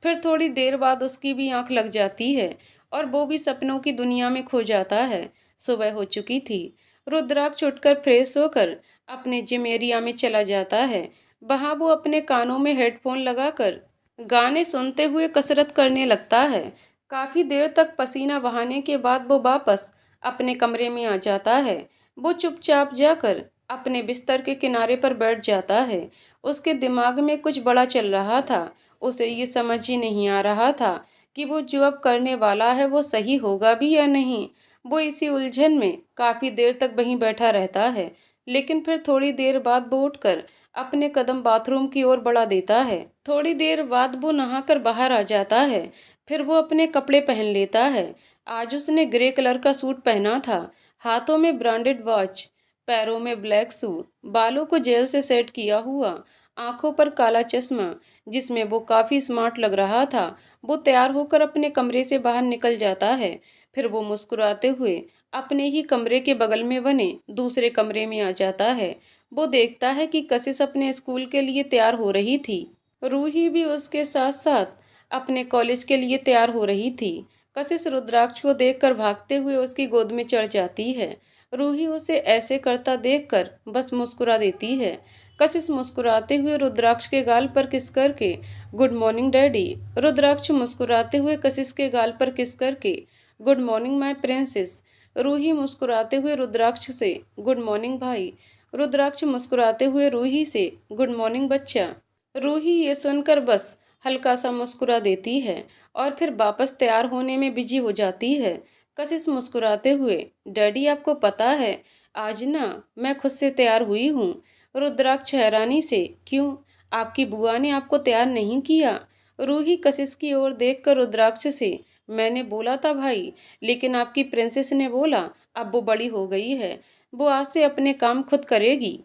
फिर थोड़ी देर बाद उसकी भी आंख लग जाती है और वो भी सपनों की दुनिया में खो जाता है। सुबह हो चुकी थी। रुद्राक्ष उठकर फ्रेश होकर अपने जिम एरिया में चला जाता है। वहां वो अपने कानों में हेडफोन लगाकर गाने सुनते हुए कसरत करने लगता है। काफ़ी देर तक पसीना बहाने के बाद वो वापस अपने कमरे में आ जाता है। वो चुपचाप जाकर अपने बिस्तर के किनारे पर बैठ जाता है। उसके दिमाग में कुछ बड़ा चल रहा था। उसे ये समझ ही नहीं आ रहा था कि वो जो अब करने वाला है वो सही होगा भी या नहीं। वो इसी उलझन में काफ़ी देर तक वहीं बैठा रहता है, लेकिन फिर थोड़ी देर बाद वो उठकर अपने कदम बाथरूम की ओर बढ़ा देता है। थोड़ी देर बाद वो नहाकर बाहर आ जाता है। फिर वो अपने कपड़े पहन लेता है। आज उसने ग्रे कलर का सूट पहना था, हाथों में ब्रांडेड वॉच, पैरों में ब्लैक शू, बालों को जेल से सेट किया हुआ, आंखों पर काला चश्मा, जिसमें वो काफ़ी स्मार्ट लग रहा था। वो तैयार होकर अपने कमरे से बाहर निकल जाता है। फिर वो मुस्कुराते हुए अपने ही कमरे के बगल में बने दूसरे कमरे में आ जाता है। वो देखता है कि कशिश अपने स्कूल के लिए तैयार हो रही थी। रूही भी उसके साथ साथ अपने कॉलेज के लिए तैयार हो रही थी। कशिश रुद्राक्ष को देखकर भागते हुए उसकी गोद में चढ़ जाती है। रूही उसे ऐसे करता देखकर बस मुस्कुरा देती है। कशिश मुस्कुराते हुए रुद्राक्ष के गाल पर किस करके गुड मॉर्निंग डैडी। रुद्राक्ष मुस्कुराते हुए कशिश के गाल पर किस करके good morning my princess. Ruhi मुस्कुराते हुए रुद्राक्ष से गुड मॉर्निंग भाई। रुद्राक्ष मुस्कुराते हुए रूही से गुड मॉर्निंग बच्चा। रूही ये सुनकर बस हल्का सा मुस्कुरा देती है और फिर वापस तैयार होने में बिजी हो जाती है। कशिश मुस्कुराते हुए, डैडी आपको पता है आज ना मैं खुद से तैयार हुई हूँ। रुद्राक्ष हैरानी से, क्यों, आपकी बुआ ने आपको तैयार नहीं किया? रूही कशिश की ओर देखकर रुद्राक्ष से, मैंने बोला था भाई, लेकिन आपकी प्रिंसेस ने बोला अब वो बड़ी हो गई है, वो आज से अपने काम खुद करेगी।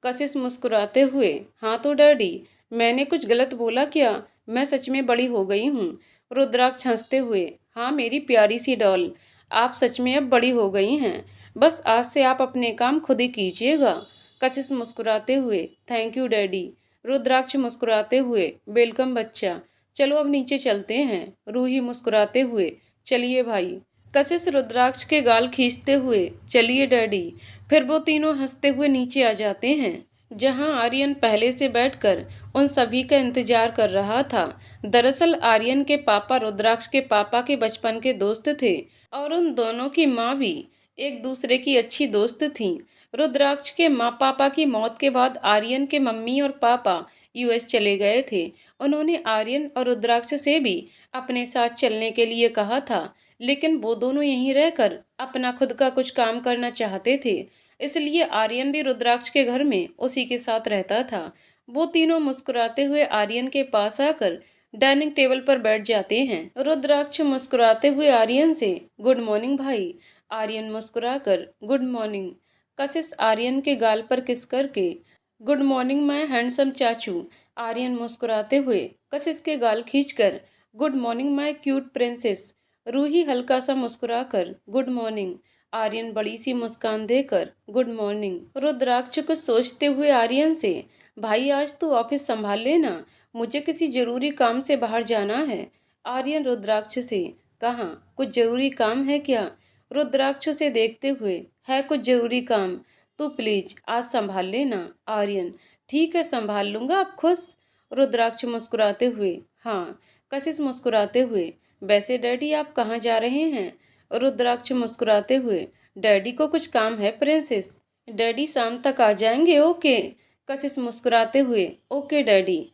कशिश मुस्कुराते हुए, हाँ तो डैडी, मैंने कुछ गलत बोला क्या? मैं सच में बड़ी हो गई हूँ। रुद्राक्ष हंसते हुए, हाँ मेरी प्यारी सी डॉल, आप सच में अब बड़ी हो गई हैं। बस आज से आप अपने काम खुद ही कीजिएगा। कशिश मुस्कुराते हुए, थैंक यू डैडी। रुद्राक्ष मुस्कुराते हुए, वेलकम बच्चा, चलो अब नीचे चलते हैं। रूही मुस्कुराते हुए, चलिए भाई। कशिश रुद्राक्ष के गाल खींचते हुए, चलिए डैडी। फिर वो तीनों हंसते हुए नीचे आ जाते हैं, जहां आर्यन पहले से बैठकर उन सभी का इंतजार कर रहा था। दरअसल आर्यन के पापा रुद्राक्ष के पापा के बचपन के दोस्त थे और उन दोनों की माँ भी एक दूसरे की अच्छी दोस्त थीं। रुद्राक्ष के माँ पापा की मौत के बाद आर्यन के मम्मी और पापा यूएस चले गए थे। उन्होंने आर्यन और रुद्राक्ष से भी अपने साथ चलने के लिए कहा था, लेकिन वो दोनों यहीं रहकर अपना खुद का कुछ काम करना चाहते थे। इसलिए आर्यन भी रुद्राक्ष के घर में उसी के साथ रहता था। वो तीनों मुस्कुराते हुए आर्यन के पास आकर डाइनिंग टेबल पर बैठ जाते हैं। रुद्राक्ष मुस्कुराते हुए आर्यन से, गुड मॉर्निंग भाई। आर्यन मुस्कुराकर, गुड मॉर्निंग। कशिश आर्यन के गाल पर किस करके, गुड मॉर्निंग माय हैंडसम चाचू। आर्यन मुस्कुराते हुए कशिश के गाल खींचकर, good morning my cute princess. Ruhi हल्का सा मुस्कुराकर, गुड मॉर्निंग। आर्यन बड़ी सी मुस्कान देकर, गुड मॉर्निंग। रुद्राक्ष कुछ सोचते हुए आर्यन से, भाई आज तू ऑफिस संभाल लेना, मुझे किसी जरूरी काम से बाहर जाना है। आर्यन रुद्राक्ष से, कहाँ, कुछ जरूरी काम है क्या? रुद्राक्ष से देखते हुए, है कुछ जरूरी काम, तू प्लीज आज संभाल लेना। आर्यन, ठीक है संभाल लूंगा, आप खुश? रुद्राक्ष मुस्कुराते हुए, हाँ। कशिश मुस्कुराते हुए, वैसे डैडी आप कहाँ जा रहे हैं? रुद्राक्ष मुस्कुराते हुए, डैडी को कुछ काम है प्रिंसेस, डैडी शाम तक आ जाएंगे, ओके। कशिश मुस्कुराते हुए, ओके डैडी।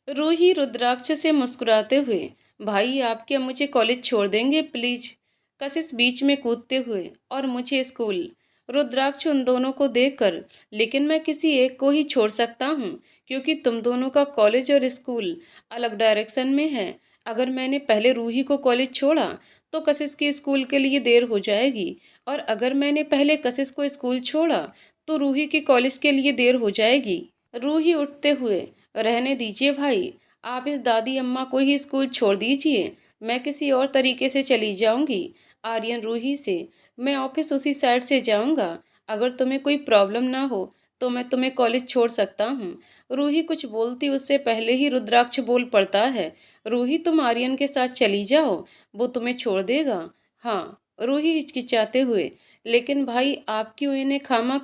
रूही रुद्राक्ष से मुस्कुराते हुए, भाई आप क्या मुझे कॉलेज छोड़ देंगे प्लीज? कशिश बीच में कूदते हुए, और मुझे स्कूल। रुद्राक्ष उन दोनों को देखकर, लेकिन मैं किसी एक को ही छोड़ सकता हूँ, क्योंकि तुम दोनों का कॉलेज और स्कूल अलग डायरेक्शन में है। अगर मैंने पहले रूही को कॉलेज छोड़ा तो कशिश की स्कूल के लिए देर हो जाएगी, और अगर मैंने पहले कशिश को स्कूल छोड़ा तो रूही की कॉलेज के लिए देर हो जाएगी। रूही उठते हुए, रहने दीजिए भाई, आप इस दादी अम्मा को ही स्कूल छोड़ दीजिए, मैं किसी और तरीके से चली जाऊंगी। आर्यन रूही से, मैं ऑफिस उसी साइड से जाऊंगा, अगर तुम्हें कोई प्रॉब्लम ना हो तो मैं तुम्हें कॉलेज छोड़ सकता हूँ। रूही कुछ बोलती उससे पहले ही रुद्राक्ष बोल पड़ता है, रूही तुम आर्यन के साथ चली जाओ, वो तुम्हें छोड़ देगा। हाँ, रूही हिचकिचाते हुए, लेकिन भाई आप क्यों इन्हें खामा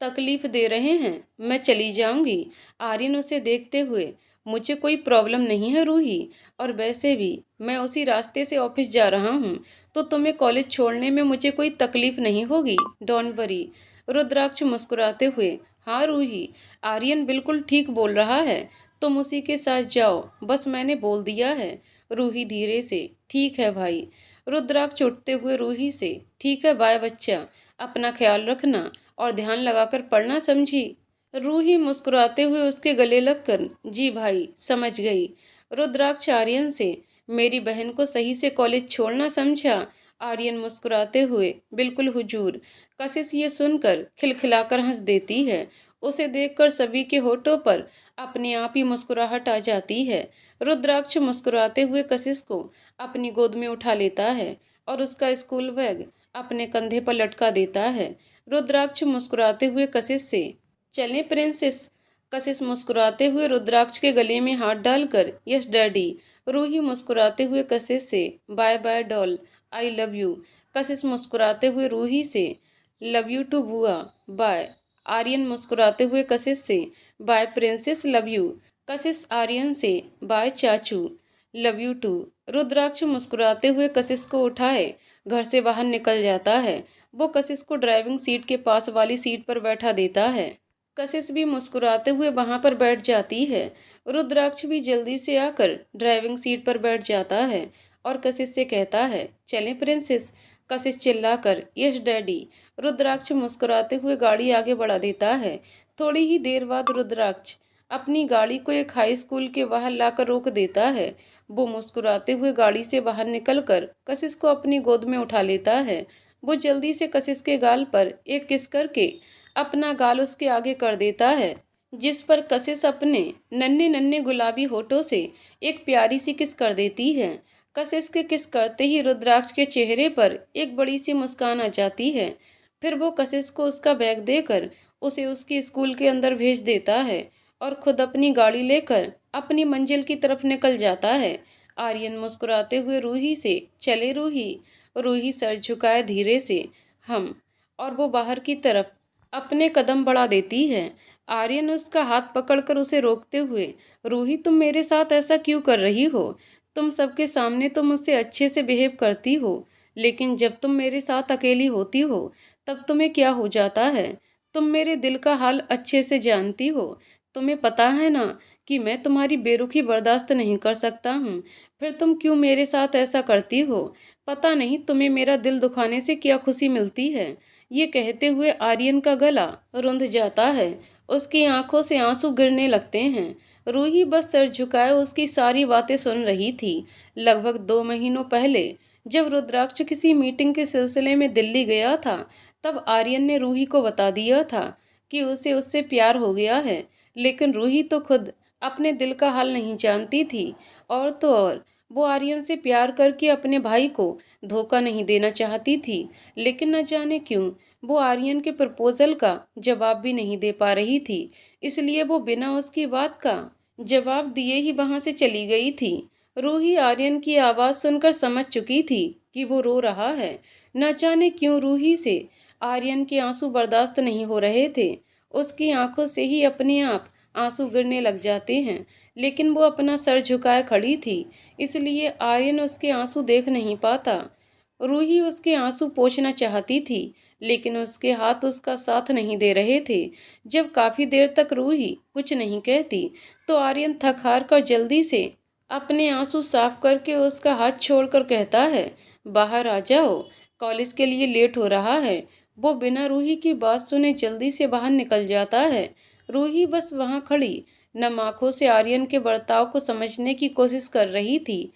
तकलीफ दे रहे हैं, मैं चली जाऊंगी। आर्यन उसे देखते हुए, मुझे कोई प्रॉब्लम नहीं है रूही, और वैसे भी मैं उसी रास्ते से ऑफिस जा रहा हूँ, तो तुम्हें कॉलेज छोड़ने में मुझे कोई तकलीफ नहीं होगी। Don't worry. रुद्राक्ष मुस्कुराते हुए, हाँ रूही, आर्यन बिल्कुल ठीक बोल रहा है, तुम उसी के साथ जाओ, बस मैंने बोल दिया है। रूही धीरे से, ठीक है भाई। रुद्राक्ष उठते हुए रूही से, ठीक है बाय बच्चा, अपना ख्याल रखना और ध्यान लगाकर पढ़ना, समझी। रूही मुस्कुराते हुए उसके गले लगकर, जी भाई समझ गई। रुद्राक्ष आर्यन से, मेरी बहन को सही से कॉलेज छोड़ना, समझा। आर्यन मुस्कुराते हुए, बिल्कुल हुजूर। कशिश ये सुनकर खिलखिलाकर हंस देती है। उसे देखकर सभी के होठों पर अपने आप ही मुस्कुराहट आ जाती है। रुद्राक्ष मुस्कुराते हुए कशिश को अपनी गोद में उठा लेता है और उसका स्कूल बैग अपने कंधे पर लटका देता है। रुद्राक्ष मुस्कुराते हुए कशिश से, चलें प्रिंसेस। कशिश मुस्कुराते हुए रुद्राक्ष के गले में हाथ डालकर, यस डैडी। रूही मुस्कुराते हुए कशिश से, bye bye doll, I love you. Kashish मुस्कुराते हुए रूही से, लव यू टू बुआ, बाय। आर्यन मुस्कुराते हुए कशिश से, बाय प्रिंसेस, लव यू। कशिश आर्यन से, बाय चाचू, लव यू टू। रुद्राक्ष मुस्कुराते हुए कशिश को उठाए घर से बाहर निकल जाता है। वो कशिश को ड्राइविंग सीट के पास वाली सीट पर बैठा देता है। कशिश भी मुस्कुराते हुए वहां पर बैठ जाती है। रुद्राक्ष भी जल्दी से आकर ड्राइविंग सीट पर बैठ जाता है और कशिश से कहता है, चलें प्रिंसेस। कशिश चिल्लाकर, यस डैडी। रुद्राक्ष मुस्कुराते हुए गाड़ी आगे बढ़ा देता है। थोड़ी ही देर बाद रुद्राक्ष अपनी गाड़ी को एक हाई स्कूल के बाहर लाकर रोक देता है। वो मुस्कुराते हुए गाड़ी से बाहर निकलकर कशिश को अपनी गोद में उठा लेता है। वो जल्दी से कशिश के गाल पर एक किस करके अपना गाल उसके आगे कर देता है, जिस पर कशिश अपने नन्हे नन्हे गुलाबी होठों से एक प्यारी सी किस कर देती है। कशिश के किस करते ही रुद्राक्ष के चेहरे पर एक बड़ी सी मुस्कान आ जाती है। फिर वो कशिश को उसका बैग देकर उसे उसकी स्कूल के अंदर भेज देता है और खुद अपनी गाड़ी लेकर अपनी मंजिल की तरफ निकल जाता है। आर्यन मुस्कुराते हुए रूही से, चले रूही। रूही सर झुकाए धीरे से, हम। और वो बाहर की तरफ अपने कदम बढ़ा देती है। आर्यन उसका हाथ पकड़कर उसे रोकते हुए, रूही तुम मेरे साथ ऐसा क्यों कर रही हो। तुम सबके सामने तो मुझसे अच्छे से बिहेव करती हो, लेकिन जब तुम मेरे साथ अकेली होती हो तब तुम्हें क्या हो जाता है। तुम मेरे दिल का हाल अच्छे से जानती हो। तुम्हें पता है ना कि मैं तुम्हारी बेरुखी बर्दाश्त नहीं कर सकता हूँ। फिर तुम क्यों मेरे साथ ऐसा करती हो। पता नहीं तुम्हें मेरा दिल दुखाने से क्या खुशी मिलती है। ये कहते हुए आर्यन का गला रुंध जाता है। उसकी आंखों से आंसू गिरने लगते हैं। रूही बस सर झुकाए उसकी सारी बातें सुन रही थी। लगभग 2 महीनों पहले जब रुद्राक्ष किसी मीटिंग के सिलसिले में दिल्ली गया था, तब आर्यन ने रूही को बता दिया था कि उसे उससे प्यार हो गया है। लेकिन रूही तो खुद अपने दिल का हाल नहीं जानती थी। और तो और वो आर्यन से प्यार करके अपने भाई को धोखा नहीं देना चाहती थी। लेकिन न जाने क्यों वो आर्यन के प्रपोजल का जवाब भी नहीं दे पा रही थी। इसलिए वो बिना उसकी बात का जवाब दिए ही वहां से चली गई थी। रूही आर्यन की आवाज़ सुनकर समझ चुकी थी कि वो रो रहा है। न जाने क्यों रूही से आर्यन के आंसू बर्दाश्त नहीं हो रहे थे। उसकी आंखों से ही अपने आप आंसू गिरने लग जाते हैं। लेकिन वो अपना सर झुकाए खड़ी थी, इसलिए आर्यन उसके आंसू देख नहीं पाता। रूही उसके आंसू पोंछना चाहती थी, लेकिन उसके हाथ उसका साथ नहीं दे रहे थे। जब काफी देर तक रूही कुछ नहीं कहती, तो आर्यन थक हार कर जल्दी से अपने आंसू साफ करके उसका हाथ छोड़कर कहता है, बाहर आ जाओ, कॉलेज के लिए लेट हो रहा है। वो बिना रूही की बात सुने जल्दी से बाहर निकल जाता है। रूही बस वहां खड़ी नम आंखों से आर्यन के बर्ताव को समझने की कोशिश कर रही थी।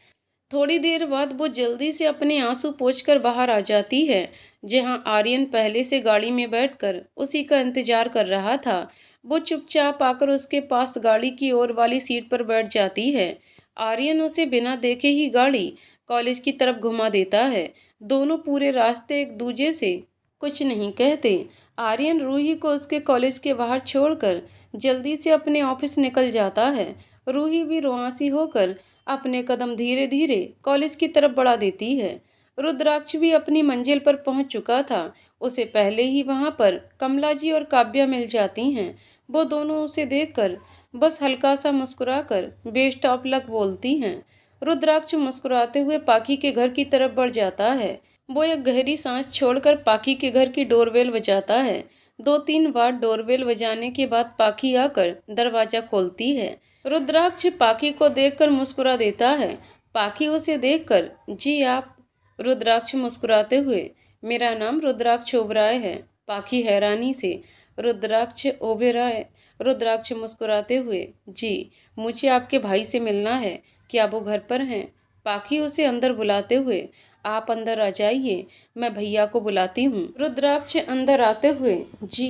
थोड़ी देर बाद वो जल्दी से अपने आंसू पोंछकर बाहर आ जाती है, जहां आर्यन पहले से गाड़ी में बैठकर उसी का इंतजार कर रहा था। वो चुपचाप आकर उसके पास गाड़ी की ओर वाली सीट पर बैठ जाती है। आर्यन उसे बिना देखे ही गाड़ी कॉलेज की तरफ घुमा देता है। दोनों पूरे रास्ते एक दूजे से कुछ नहीं कहते। आर्यन रूही को उसके कॉलेज के बाहर छोड़कर जल्दी से अपने ऑफिस निकल जाता है। रूही भी रुआंसी होकर अपने कदम धीरे धीरे कॉलेज की तरफ बढ़ा देती है। रुद्राक्ष भी अपनी मंजिल पर पहुंच चुका था। उसे पहले ही वहां पर कमला जी और काव्या मिल जाती हैं। वो दोनों उसे देखकर बस हल्का सा मुस्कुराकर बेस्ट ऑफ लक बोलती हैं। रुद्राक्ष मुस्कुराते हुए पाखी के घर की तरफ बढ़ जाता है। वो एक गहरी सांस छोड़कर पाखी के घर की डोरबेल बजाता है। 2-3 बार डोरबेल बजाने के बाद पाखी आकर दरवाजा खोलती है। रुद्राक्ष पाखी को देखकर मुस्कुरा देता है। पाखी उसे देखकर, जी आप? रुद्राक्ष मुस्कुराते हुए, मेरा नाम रुद्राक्ष ओबराय है। पाखी हैरानी से, रुद्राक्ष ओबेरॉय? रुद्राक्ष मुस्कुराते हुए, जी, मुझे आपके भाई से मिलना है। क्या वो घर पर हैं? पाखी उसे अंदर बुलाते हुए, आप अंदर आ जाइए, मैं भैया को बुलाती हूँ। रुद्राक्ष अंदर आते हुए, जी।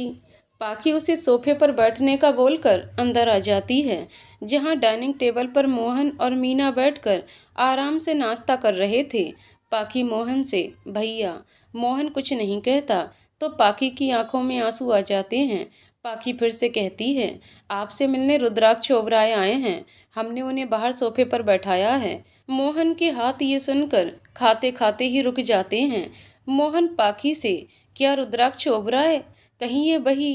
पाखी उसे सोफे पर बैठने का बोलकर अंदर आ जाती है, जहाँ डाइनिंग टेबल पर मोहन और मीना बैठकर आराम से नाश्ता कर रहे थे। पाखी मोहन से, भैया। मोहन कुछ नहीं कहता तो पाखी की आंखों में आंसू आ जाते हैं। पाखी फिर से कहती है, आपसे मिलने रुद्राक्ष ओबराय आए हैं। हमने उन्हें बाहर सोफे पर बैठाया है। मोहन के हाथ ये सुनकर खाते खाते ही रुक जाते हैं। मोहन पाखी से, क्या रुद्राक्ष ओबराय? कहीं ये वही?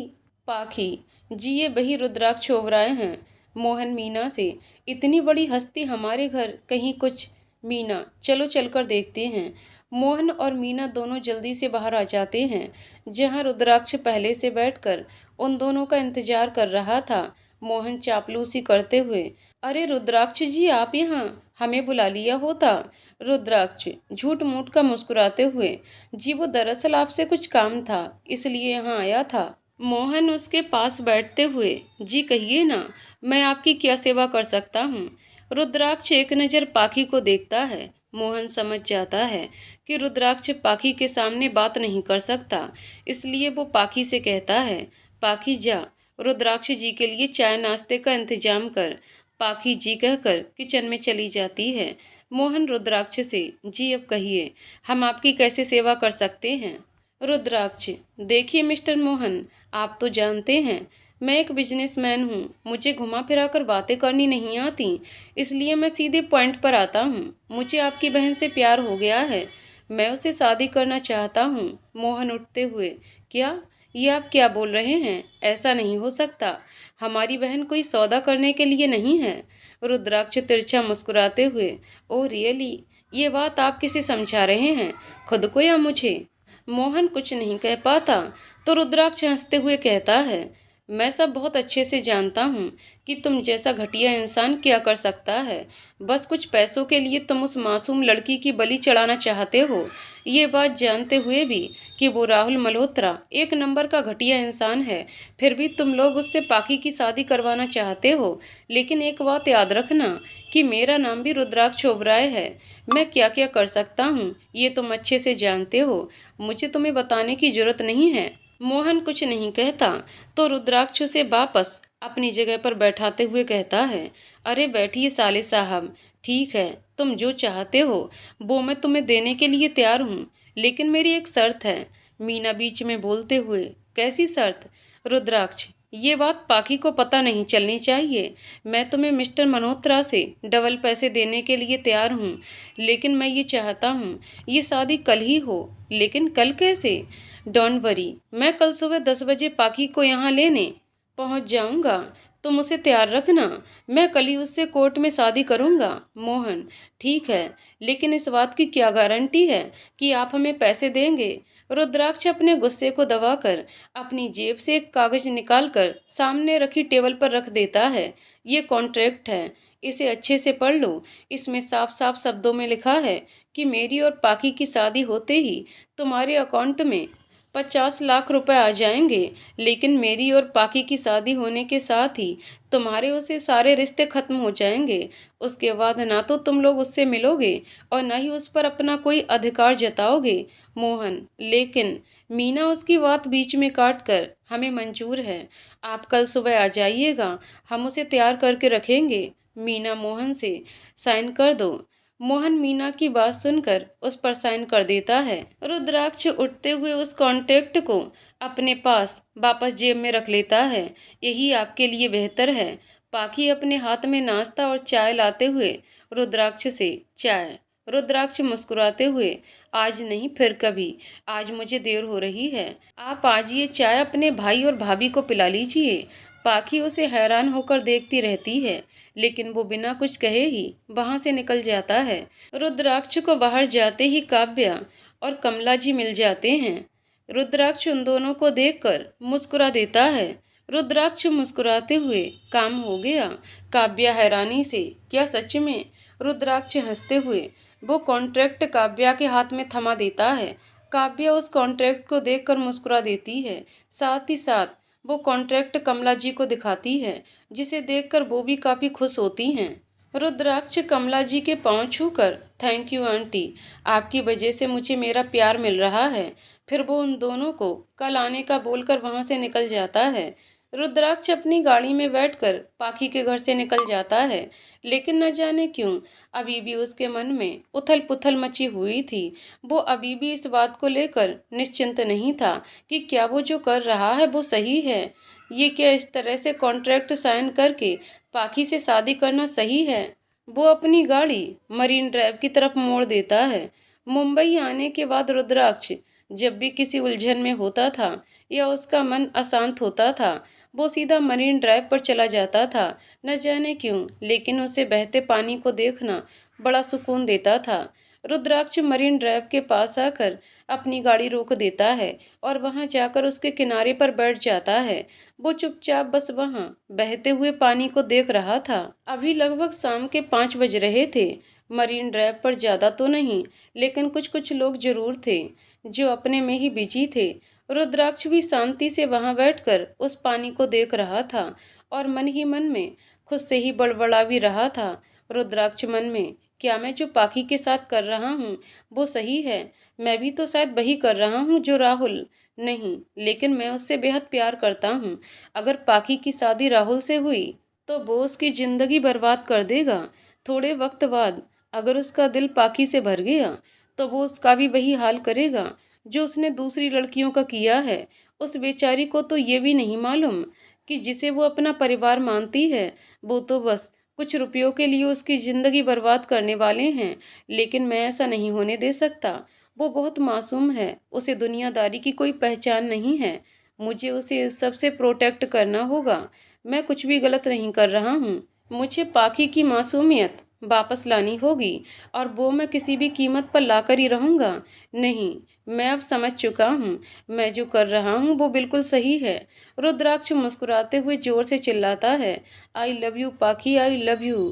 पाखी, जी ये वही रुद्राक्ष ओबराय हैं। मोहन मीना से, इतनी बड़ी हस्ती हमारे घर कहीं कुछ? मीना, चलो चलकर देखते हैं। मोहन और मीना दोनों जल्दी से बाहर आ जाते हैं, जहां रुद्राक्ष पहले से बैठकर उन दोनों का इंतजार कर रहा था। मोहन चापलूसी करते हुए, अरे रुद्राक्ष जी, आप यहाँ? हमें बुला लिया होता। रुद्राक्ष झूठ मूठ का मुस्कुराते हुए, जी वो दरअसल आपसे कुछ काम था, इसलिए यहाँ आया था। मोहन उसके पास बैठते हुए, जी कहिए ना, मैं आपकी क्या सेवा कर सकता हूँ? रुद्राक्ष एक नज़र पाखी को देखता है। मोहन समझ जाता है कि रुद्राक्ष पाखी के सामने बात नहीं कर सकता, इसलिए वो पाखी से कहता है, पाखी जा, रुद्राक्ष जी के लिए चाय नाश्ते का इंतजाम कर। पाखी जी कहकर किचन में चली जाती है। मोहन रुद्राक्ष से, जी अब कहिए, हम आपकी कैसे सेवा कर सकते हैं? रुद्राक्ष, देखिए मिस्टर मोहन, आप तो जानते हैं मैं एक बिजनेसमैन हूँ, मुझे घुमा फिरा कर बातें करनी नहीं आती, इसलिए मैं सीधे पॉइंट पर आता हूँ। मुझे आपकी बहन से प्यार हो गया है, मैं उसे शादी करना चाहता हूँ। मोहन उठते हुए, क्या? ये आप क्या बोल रहे हैं? ऐसा नहीं हो सकता, हमारी बहन कोई सौदा करने के लिए नहीं है। रुद्राक्ष तिरछा मुस्कुराते हुए, ओ रियली? ये बात आप किसे समझा रहे हैं, खुद को या मुझे? मोहन कुछ नहीं कह पाता तो रुद्राक्ष हंसते हुए कहता है, मैं सब बहुत अच्छे से जानता हूँ कि तुम जैसा घटिया इंसान क्या कर सकता है। बस कुछ पैसों के लिए तुम उस मासूम लड़की की बलि चढ़ाना चाहते हो, ये बात जानते हुए भी कि वो राहुल मल्होत्रा एक नंबर का घटिया इंसान है, फिर भी तुम लोग उससे पाखी की शादी करवाना चाहते हो। लेकिन एक बात याद रखना कि मेरा नाम भी रुद्राक्ष ओबराय है। मैं क्या क्या कर सकता हूँ ये तुम अच्छे से जानते हो, मुझे तुम्हें बताने की जरूरत नहीं है। मोहन कुछ नहीं कहता तो रुद्राक्ष उसे वापस अपनी जगह पर बैठाते हुए कहता है, अरे बैठिए साले साहब, ठीक है, तुम जो चाहते हो वो मैं तुम्हें देने के लिए तैयार हूँ, लेकिन मेरी एक शर्त है। मीना बीच में बोलते हुए, कैसी शर्त? रुद्राक्ष, ये बात पाखी को पता नहीं चलनी चाहिए। मैं तुम्हें मिस्टर मल्होत्रा से डबल पैसे देने के लिए तैयार हूँ, लेकिन मैं ये चाहता हूँ ये शादी कल ही हो। लेकिन कल कैसे? डोंट वरी, मैं कल सुबह 10 बजे पाखी को यहाँ लेने पहुँच जाऊँगा, तुम उसे तैयार रखना। मैं कल ही उससे कोर्ट में शादी करूँगा। मोहन, ठीक है, लेकिन इस बात की क्या गारंटी है कि आप हमें पैसे देंगे? रुद्राक्ष अपने गुस्से को दबाकर अपनी जेब से एक कागज निकालकर सामने रखी टेबल पर रख देता है। ये कॉन्ट्रैक्ट है, इसे अच्छे से पढ़ लो। इसमें साफ साफ शब्दों में लिखा है कि मेरी और पाखी की शादी होते ही तुम्हारे अकाउंट में 50 लाख रुपए आ जाएंगे, लेकिन मेरी और पाखी की शादी होने के साथ ही तुम्हारे उससे सारे रिश्ते खत्म हो जाएंगे। उसके बाद ना तो तुम लोग उससे मिलोगे और ना ही उस पर अपना कोई अधिकार जताओगे। मोहन, लेकिन मीना उसकी बात बीच में काट कर, हमें मंजूर है, आप कल सुबह आ जाइएगा, हम उसे तैयार करके रखेंगे। मीना मोहन से, साइन कर दो। मोहन मीना की बात सुनकर उस पर साइन कर देता है। रुद्राक्ष उठते हुए उस कॉन्ट्रैक्ट को अपने पास वापस जेब में रख लेता है। यही आपके लिए बेहतर है। पाखी अपने हाथ में नाश्ता और चाय लाते हुए रुद्राक्ष से, चाय? रुद्राक्ष मुस्कुराते हुए, आज नहीं फिर कभी, आज मुझे देर हो रही है, आप आज ये चाय अपने भाई और भाभी को पिला लीजिए। पाखी उसे हैरान होकर देखती रहती है, लेकिन वो बिना कुछ कहे ही वहां से निकल जाता है। रुद्राक्ष को बाहर जाते ही काव्या और कमला जी मिल जाते हैं। रुद्राक्ष उन दोनों को देखकर मुस्कुरा देता है। रुद्राक्ष मुस्कुराते हुए, काम हो गया? काव्या हैरानी से, क्या सच में? रुद्राक्ष हंसते हुए वो कॉन्ट्रैक्ट काव्या के हाथ में थमा देता है। काव्या उस कॉन्ट्रैक्ट को देखकर मुस्कुरा देती है। साथ ही साथ वो कॉन्ट्रैक्ट कमला जी को दिखाती है, जिसे देखकर वो भी काफी खुश होती हैं। रुद्राक्ष कमला जी के पांव छूकर, थैंक यू आंटी, आपकी वजह से मुझे मेरा प्यार मिल रहा है। फिर वो उन दोनों को कल आने का बोलकर वहां से निकल जाता है। रुद्राक्ष अपनी गाड़ी में बैठकर पाखी के घर से निकल जाता है, लेकिन न जाने क्यों अभी भी उसके मन में उथल पुथल मची हुई थी। वो अभी भी इस बात को लेकर निश्चिंत नहीं था कि क्या वो जो कर रहा है वो सही है। ये क्या इस तरह से कॉन्ट्रैक्ट साइन करके पाखी से शादी करना सही है? वो अपनी गाड़ी मरीन ड्राइव की तरफ मोड़ देता है। मुंबई आने के बाद रुद्राक्ष जब भी किसी उलझन में होता था या उसका मन अशांत होता था, वो सीधा मरीन ड्राइव पर चला जाता था। न जाने क्यों, लेकिन उसे बहते पानी को देखना बड़ा सुकून देता था। रुद्राक्ष मरीन ड्राइव के पास आकर अपनी गाड़ी रोक देता है और वहां जाकर उसके किनारे पर बैठ जाता है। वो चुपचाप बस वहां बहते हुए पानी को देख रहा था। अभी लगभग शाम के 5 बज रहे थे। मरीन ड्राइव पर ज्यादा तो नहीं, लेकिन कुछ कुछ लोग जरूर थे जो अपने में ही बिजी थे। रुद्राक्ष भी शांति से वहां बैठकर उस पानी को देख रहा था और मन ही मन में खुद से ही बड़बड़ा भी रहा था। रुद्राक्ष मन में, क्या मैं जो पाखी के साथ कर रहा हूँ वो सही है? मैं भी तो शायद वही कर रहा हूँ जो राहुल। नहीं, लेकिन मैं उससे बेहद प्यार करता हूँ। अगर पाखी की शादी राहुल से हुई तो वो उसकी जिंदगी बर्बाद कर देगा। थोड़े वक्त बाद अगर उसका दिल पाखी से भर गया तो वो उसका भी वही हाल करेगा जो उसने दूसरी लड़कियों का किया है। उस बेचारी को तो ये भी नहीं मालूम कि जिसे वो अपना परिवार मानती है, वो तो बस कुछ रुपयों के लिए उसकी ज़िंदगी बर्बाद करने वाले हैं। लेकिन मैं ऐसा नहीं होने दे सकता। वो बहुत मासूम है, उसे दुनियादारी की कोई पहचान नहीं है। मुझे उसे इस सब से प्रोटेक्ट करना होगा। मैं कुछ भी गलत नहीं कर रहा हूँ। मुझे पाखी की मासूमियत वापस लानी होगी और वो मैं किसी भी कीमत पर लाकर ही रहूँगा। नहीं, मैं अब समझ चुका हूँ, मैं जो कर रहा हूँ वो बिल्कुल सही है। रुद्राक्ष मुस्कुराते हुए जोर से चिल्लाता है, आई लव यू पाखी, आई लव यू।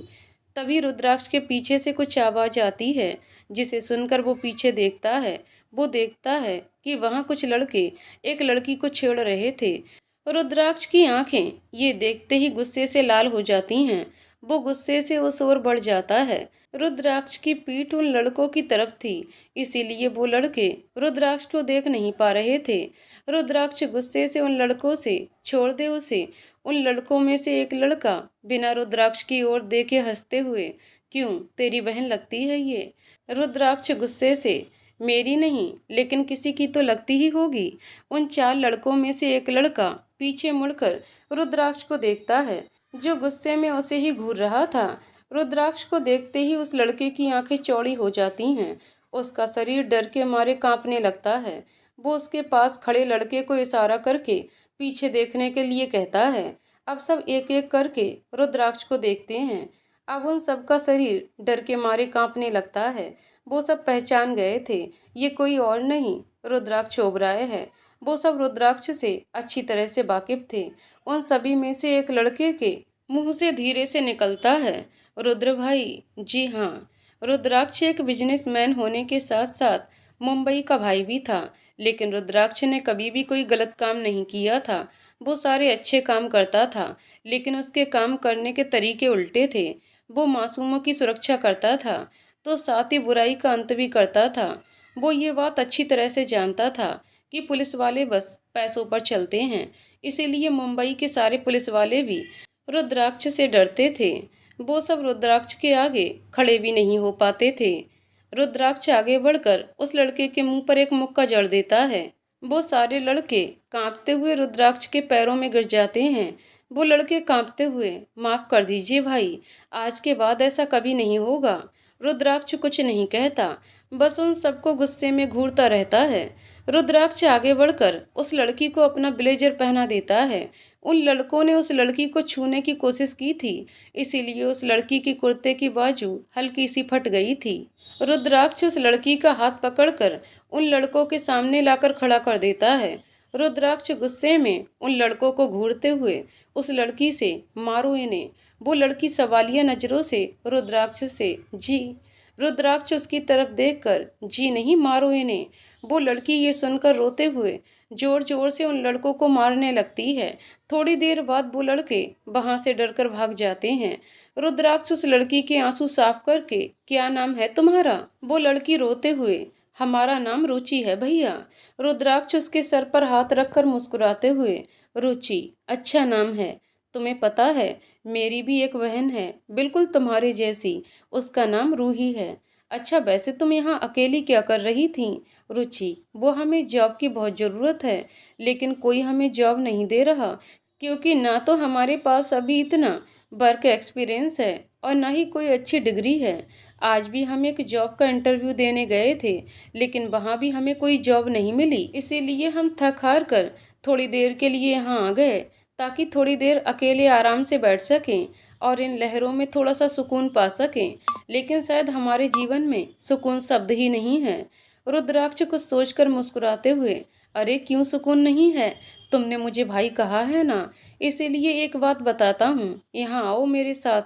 तभी रुद्राक्ष के पीछे से कुछ आवाज आती है, जिसे सुनकर वो पीछे देखता है। वो देखता है कि वहाँ कुछ लड़के एक लड़की को छेड़ रहे थे। रुद्राक्ष की आंखें ये देखते ही गुस्से से लाल हो जाती हैं। वो गुस्से से उस ओर बढ़ जाता है। रुद्राक्ष की पीठ उन लड़कों की तरफ थी, इसीलिए वो लड़के रुद्राक्ष को देख नहीं पा रहे थे। रुद्राक्ष गुस्से से उन लड़कों से, छोड़ दे उसे। उन लड़कों में से एक लड़का बिना रुद्राक्ष की ओर देखे हंसते हुए, क्यों, तेरी बहन लगती है ये? रुद्राक्ष गुस्से से, मेरी नहीं, लेकिन किसी की तो लगती ही होगी। उन 4 लड़कों में से एक लड़का पीछे मुड़कर रुद्राक्ष को देखता है, जो गुस्से में उसे ही घूर रहा था। रुद्राक्ष को देखते ही उस लड़के की आंखें चौड़ी हो जाती हैं। उसका शरीर डर के मारे कांपने लगता है। वो उसके पास खड़े लड़के को इशारा करके पीछे देखने के लिए कहता है। अब सब एक एक करके रुद्राक्ष को देखते हैं। अब उन सबका शरीर डर के मारे कांपने लगता है। वो सब पहचान गए थे, ये कोई और नहीं, रुद्राक्ष ओबराय है। वो सब रुद्राक्ष से अच्छी तरह से वाकिफ थे। उन सभी में से एक लड़के के मुंह से धीरे से निकलता है, रुद्र भाई। जी हाँ, रुद्राक्ष एक बिजनेसमैन होने के साथ साथ मुंबई का भाई भी था, लेकिन रुद्राक्ष ने कभी भी कोई गलत काम नहीं किया था। वो सारे अच्छे काम करता था, लेकिन उसके काम करने के तरीके उल्टे थे। वो मासूमों की सुरक्षा करता था तो साथ ही बुराई का अंत भी करता था। वो ये बात अच्छी तरह से जानता था कि पुलिस वाले बस पैसों पर चलते हैं, इसीलिए मुंबई के सारे पुलिस वाले भी रुद्राक्ष से डरते थे। वो सब रुद्राक्ष के आगे खड़े भी नहीं हो पाते थे। रुद्राक्ष आगे बढ़कर उस लड़के के मुंह पर एक मुक्का जड़ देता है। वो सारे लड़के कांपते हुए रुद्राक्ष के पैरों में गिर जाते हैं। वो लड़के कांपते हुए, माफ कर दीजिए भाई, आज के बाद ऐसा कभी नहीं होगा। रुद्राक्ष कुछ नहीं कहता, बस उन सबको गुस्से में घूरता रहता है। रुद्राक्ष आगे बढ़कर उस लड़की को अपना ब्लेजर पहना देता है। उन लड़कों ने उस लड़की को छूने की कोशिश की थी, इसीलिए उस लड़की की कुर्ते की बाजू हल्की सी फट गई थी। रुद्राक्ष उस लड़की का हाथ पकड़कर उन लड़कों के सामने लाकर खड़ा कर देता है। रुद्राक्ष गुस्से में उन लड़कों को घूरते हुए उस लड़की से, मारो इन्हें। वो लड़की सवालिया नजरों से रुद्राक्ष से, जी। रुद्राक्ष उसकी तरफ देखकर, जी नहीं, मारो इन्हें। वो लड़की ये सुनकर रोते हुए जोर जोर से उन लड़कों को मारने लगती है। थोड़ी देर बाद वो लड़के वहां से डरकर भाग जाते हैं। रुद्राक्ष उस लड़की के आंसू साफ करके, क्या नाम है तुम्हारा? वो लड़की रोते हुए, हमारा नाम रुचि है भैया। रुद्राक्ष उसके सर पर हाथ रखकर मुस्कुराते हुए, रुचि, अच्छा नाम है। तुम्हें पता है, मेरी भी एक बहन है, बिल्कुल तुम्हारे जैसी। उसका नाम रूही है। अच्छा, वैसे तुम यहाँ अकेली क्या कर रही थी? रुचि, वो हमें जॉब की बहुत ज़रूरत है, लेकिन कोई हमें जॉब नहीं दे रहा, क्योंकि ना तो हमारे पास अभी इतना वर्क एक्सपीरियंस है और ना ही कोई अच्छी डिग्री है। आज भी हम एक जॉब का इंटरव्यू देने गए थे, लेकिन वहाँ भी हमें कोई जॉब नहीं मिली। इसीलिए हम थक हार कर थोड़ी देर के लिए यहाँ आ गए, ताकि थोड़ी देर अकेले आराम से बैठ सकें और इन लहरों में थोड़ा सा सुकून पा सकें। लेकिन शायद हमारे जीवन में सुकून शब्द ही नहीं है। रुद्राक्ष कुछ सोचकर मुस्कुराते हुए, अरे क्यों सुकून नहीं है? तुमने मुझे भाई कहा है ना, इसीलिए एक बात बताता हूँ, यहाँ आओ मेरे साथ।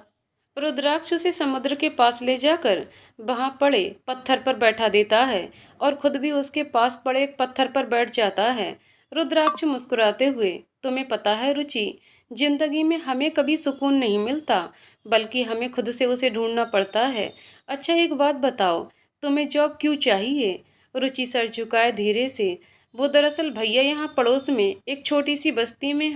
रुद्राक्ष उसे समुद्र के पास ले जाकर वहां पड़े पत्थर पर बैठा देता है और खुद भी उसके पास पड़े एक पत्थर पर बैठ जाता है। रुद्राक्ष मुस्कुराते हुए, तुम्हें पता है रुचि, जिंदगी में हमें कभी सुकून नहीं मिलता, बल्कि हमें खुद से उसे ढूंढना पड़ता है। अच्छा, एक बात बताओ, तुम्हें जॉब क्यों चाहिए? रुचि सर झुकाए धीरे से, वो दरअसल भैया, यहाँ पड़ोस में एक छोटी सी बस्ती में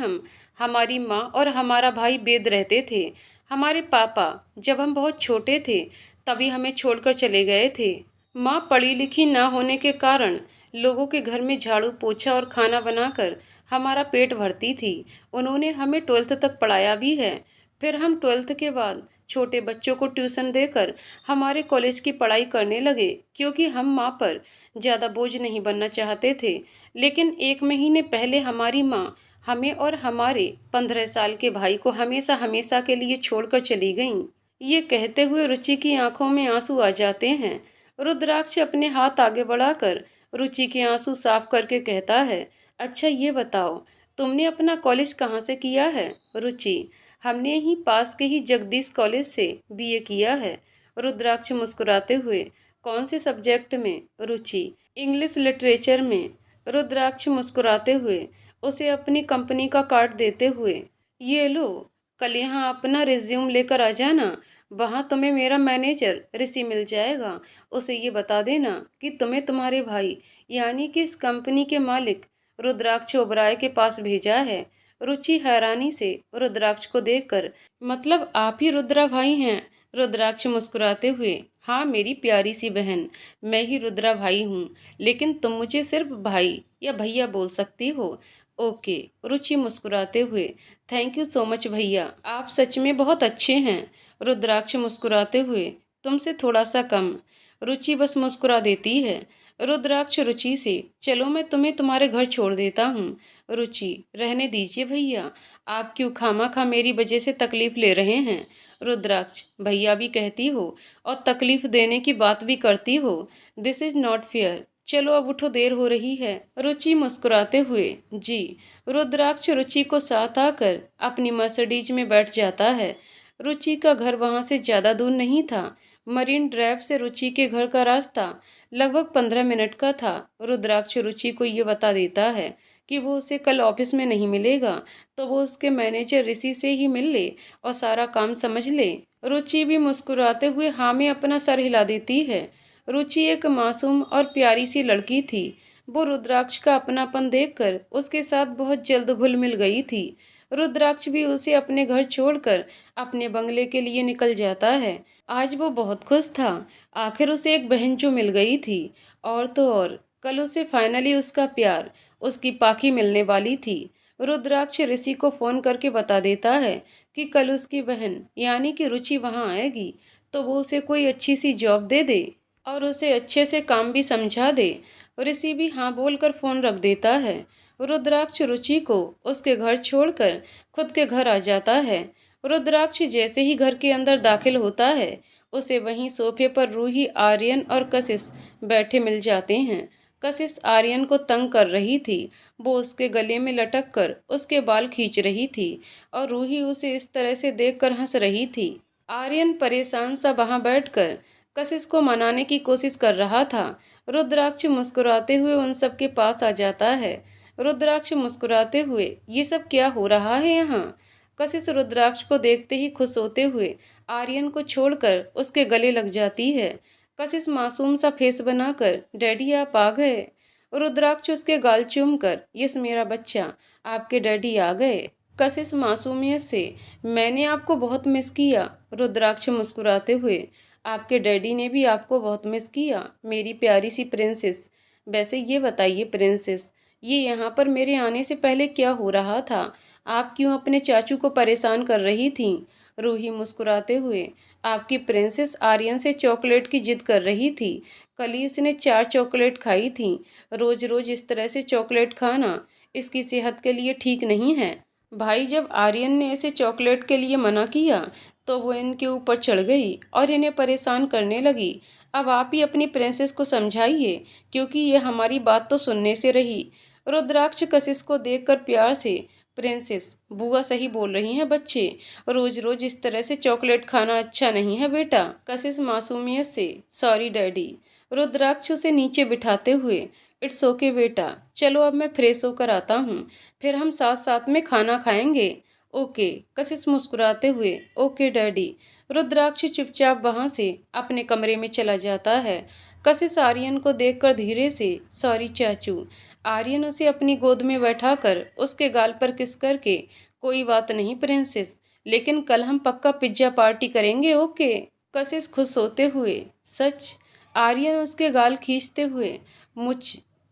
हमारी माँ और हमारा भाई वेद रहते थे। हमारे पापा जब हम बहुत छोटे थे तभी हमें छोड़कर चले गए थे। माँ पढ़ी लिखी ना होने के कारण लोगों के घर में झाड़ू पोछा और खाना बनाकर हमारा पेट भरती थी। उन्होंने हमें 12th तक पढ़ाया भी है। फिर हम 12th के बाद छोटे बच्चों को ट्यूशन देकर हमारे कॉलेज की पढ़ाई करने लगे, क्योंकि हम माँ पर ज़्यादा बोझ नहीं बनना चाहते थे। लेकिन 1 महीने पहले हमारी माँ हमें और हमारे 15 साल के भाई को हमेशा हमेशा के लिए छोड़कर चली गईं। ये कहते हुए रुचि की आंखों में आंसू आ जाते हैं। रुद्राक्ष अपने हाथ आगे बढ़ाकर रुचि के आंसू साफ करके कहता है, अच्छा ये बताओ, तुमने अपना कॉलेज कहाँ से किया है? रुचि, हमने ही पास के ही जगदीश कॉलेज से बीए किया है। रुद्राक्ष मुस्कुराते हुए, कौन से सब्जेक्ट में? रुचि, इंग्लिश लिटरेचर में। रुद्राक्ष मुस्कुराते हुए उसे अपनी कंपनी का कार्ड देते हुए, ये लो, कल यहाँ अपना रिज्यूम लेकर आ जाना। वहाँ तुम्हें मेरा मैनेजर ऋषि मिल जाएगा। उसे ये बता देना कि तुम्हें तुम्हारे भाई, यानी कि इस कंपनी के मालिक रुद्राक्ष ओबराय के पास भेजा है। रुचि हैरानी से रुद्राक्ष को देखकर, मतलब आप ही रुद्रा भाई हैं? रुद्राक्ष मुस्कुराते हुए, हाँ मेरी प्यारी सी बहन, मैं ही रुद्रा भाई हूँ, लेकिन तुम मुझे सिर्फ भाई या भैया बोल सकती हो। ओके। रुचि मुस्कुराते हुए, थैंक यू सो मच भैया, आप सच में बहुत अच्छे हैं। रुद्राक्ष मुस्कुराते हुए, तुमसे थोड़ा सा कम। रुचि बस मुस्कुरा देती है। रुद्राक्ष रुचि से, चलो मैं तुम्हें तुम्हारे घर छोड़ देता हूँ। रुचि, रहने दीजिए भैया, आप क्यों खामा मेरी वजह से तकलीफ ले रहे हैं? रुद्राक्ष, भैया भी कहती हो और तकलीफ देने की बात भी करती हो, दिस इज नॉट फेयर। चलो अब उठो, देर हो रही है। रुचि मुस्कुराते हुए, जी। रुद्राक्ष रुचि को साथ आकर अपनी मर्सिडीज में बैठ जाता है। रुचि का घर वहां से ज़्यादा दूर नहीं था। मरीन ड्राइव से रुचि के घर का रास्ता लगभग 15 मिनट का था। रुद्राक्ष रुचि को ये बता देता है कि वो उसे कल ऑफिस में नहीं मिलेगा, तो वो उसके मैनेजर ऋषि से ही मिल ले और सारा काम समझ ले। रुचि भी मुस्कुराते हुए हाँ में अपना सर हिला देती है। रुचि एक मासूम और प्यारी सी लड़की थी। वो रुद्राक्ष का अपनापन देखकर उसके साथ बहुत जल्द घुल मिल गई थी। रुद्राक्ष भी उसे अपने घर छोड़कर अपने बंगले के लिए निकल जाता है। आज वो बहुत खुश था, आखिर उसे एक बहन जो मिल गई थी। और तो और कल उसे फाइनली उसका प्यार, उसकी पाखी मिलने वाली थी। रुद्राक्ष ऋषि को फ़ोन करके बता देता है कि कल उसकी बहन यानी कि रुचि वहाँ आएगी, तो वो उसे कोई अच्छी सी जॉब दे दे और उसे अच्छे से काम भी समझा दे। ऋषि भी हाँ बोलकर फ़ोन रख देता है। रुद्राक्ष रुचि को उसके घर छोड़कर खुद के घर आ जाता है। रुद्राक्ष जैसे ही घर के अंदर दाखिल होता है, उसे वहीं सोफे पर रूही, आर्यन और कशिश बैठे मिल जाते हैं। कशिश आर्यन को तंग कर रही थी। वो उसके गले में लटक कर उसके बाल खींच रही थी और रूही उसे इस तरह से देखकर हंस रही थी। आर्यन परेशान सा वहां बैठकर कशिश को मनाने की कोशिश कर रहा था। रुद्राक्ष मुस्कुराते हुए उन सब के पास आ जाता है। रुद्राक्ष मुस्कुराते हुए, ये सब क्या हो रहा है यहाँ? कशिश रुद्राक्ष को देखते ही खुश होते हुए आर्यन को छोड़कर उसके गले लग जाती है। कशिश मासूम सा फेस बनाकर, डैडी आप आ गए। रुद्राक्ष उसके गाल चूम कर, यस मेरा बच्चा, आपके डैडी आ गए। कशिश मासूमियत से, मैंने आपको बहुत मिस किया। रुद्राक्ष मुस्कुराते हुए, आपके डैडी ने भी आपको बहुत मिस किया, मेरी प्यारी सी प्रिंसेस। वैसे ये बताइए प्रिंसेस, ये यहाँ पर मेरे आने से पहले क्या हो रहा था? आप क्यों अपने चाचू को परेशान कर रही थीं? रूही मुस्कुराते हुए, आपकी प्रिंसेस आर्यन से चॉकलेट की जिद कर रही थी। कल ही इसने 4 चॉकलेट खाई थी। रोज रोज इस तरह से चॉकलेट खाना इसकी सेहत के लिए ठीक नहीं है। भाई, जब आर्यन ने इसे चॉकलेट के लिए मना किया तो वो इनके ऊपर चढ़ गई और इन्हें परेशान करने लगी। अब आप ही अपनी प्रिंसेस को समझाइए, क्योंकि ये हमारी बात तो सुनने से रही। रुद्राक्ष कशिश को देखकर प्यार से, प्रिंसेस, बुआ सही बोल रही हैं बच्चे, रोज रोज इस तरह से चॉकलेट खाना अच्छा नहीं है बेटा। कशिश मासूमियत से, सॉरी डैडी। रुद्राक्ष उसे नीचे बिठाते हुए, इट्स ओके बेटा, चलो अब मैं फ्रेश होकर आता हूँ, फिर हम साथ साथ में खाना खाएंगे। ओके, कशिश मुस्कुराते हुए, ओके डैडी। रुद्राक्ष चुपचाप वहां से अपने कमरे में चला जाता है। कशिश आर्यन को देखकर धीरे से, सॉरी चाचू। आर्यन उसे अपनी गोद में बैठाकर उसके गाल पर किस करके, कोई बात नहीं प्रिंसेस, लेकिन कल हम पक्का पिज्जा पार्टी करेंगे, ओके। कशिश खुश होते हुए, सच? आर्यन उसके गाल खींचते हुए, मुझ,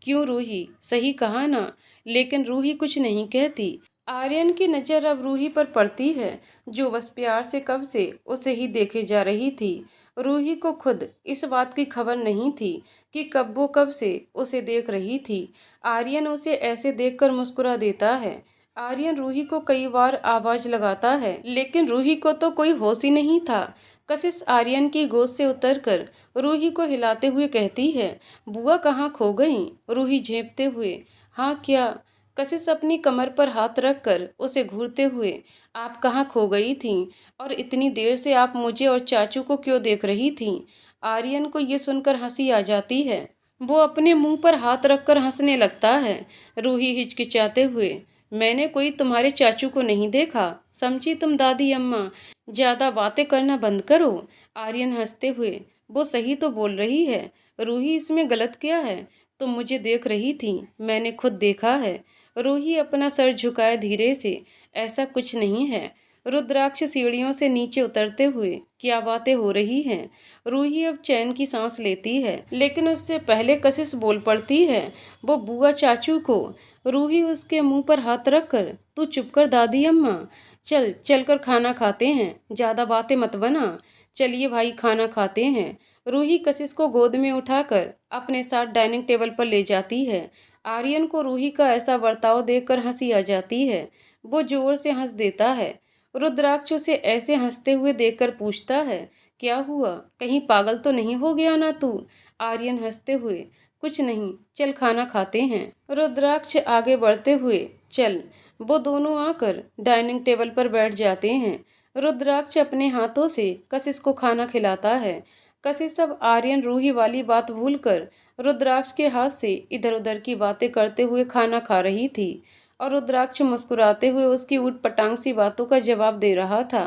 क्यों रूही, सही कहा ना? लेकिन रूही कुछ नहीं कहती। आर्यन की नज़र अब रूही पर पड़ती है, जो बस प्यार से कब से उसे ही देखे जा रही थी। रूही को खुद इस बात की खबर नहीं थी कि कब वो कब से उसे देख रही थी। आर्यन उसे ऐसे देखकर मुस्कुरा देता है। आर्यन रूही को कई बार आवाज लगाता है, लेकिन रूही को तो कोई होश ही नहीं था। कशिश आर्यन की गोद से उतरकर रूही को हिलाते हुए कहती है, बुआ कहाँ खो गई? रूही झेंपते हुए, हाँ क्या? कशिश अपनी कमर पर हाथ रखकर उसे घूरते हुए, आप कहाँ खो गई थीं? और इतनी देर से आप मुझे और चाचू को क्यों देख रही थीं? आर्यन को ये सुनकर हंसी आ जाती है। वो अपने मुंह पर हाथ रखकर हंसने लगता है। रूही हिचकिचाते हुए, मैंने कोई तुम्हारे चाचू को नहीं देखा, समझी तुम दादी अम्मा, ज़्यादा बातें करना बंद करो। आर्यन हंसते हुए, वो सही तो बोल रही है रूही, इसमें गलत क्या है? तुम मुझे देख रही थी, मैंने खुद देखा है। रूही अपना सर झुकाए धीरे से, ऐसा कुछ नहीं है। रुद्राक्ष सीढ़ियों से नीचे उतरते हुए, क्या बातें हो रही हैं? रूही अब चैन की सांस लेती है, लेकिन उससे पहले कशिश बोल पड़ती है, वो बुआ चाचू को। रूही उसके मुंह पर हाथ रखकर, तू चुप कर दादी अम्मा, चलकर खाना खाते हैं, ज़्यादा बातें मत बना। चलिए भाई, खाना खाते हैं। रूही कशिश को गोद में उठाकर अपने साथ डाइनिंग टेबल पर ले जाती है। आर्यन को रूही का ऐसा बर्ताव देखकर हंसी आ जाती है। वो जोर से हंस देता है। रुद्राक्ष उसे ऐसे हंसते हुए देखकर पूछता है, क्या हुआ, कहीं पागल तो नहीं हो गया ना तू? आर्यन हंसते हुए, कुछ नहीं, चल खाना खाते हैं। रुद्राक्ष आगे बढ़ते हुए, चल। वो दोनों आकर डाइनिंग टेबल पर बैठ जाते हैं। रुद्राक्ष अपने हाथों से कशिश को खाना खिलाता है। कशिश अब आर्यन रूही वाली बात भूलकर रुद्राक्ष के हाथ से इधर उधर की बातें करते हुए खाना खा रही थी और रुद्राक्ष मुस्कुराते हुए उसकी ऊटपटांग सी बातों का जवाब दे रहा था।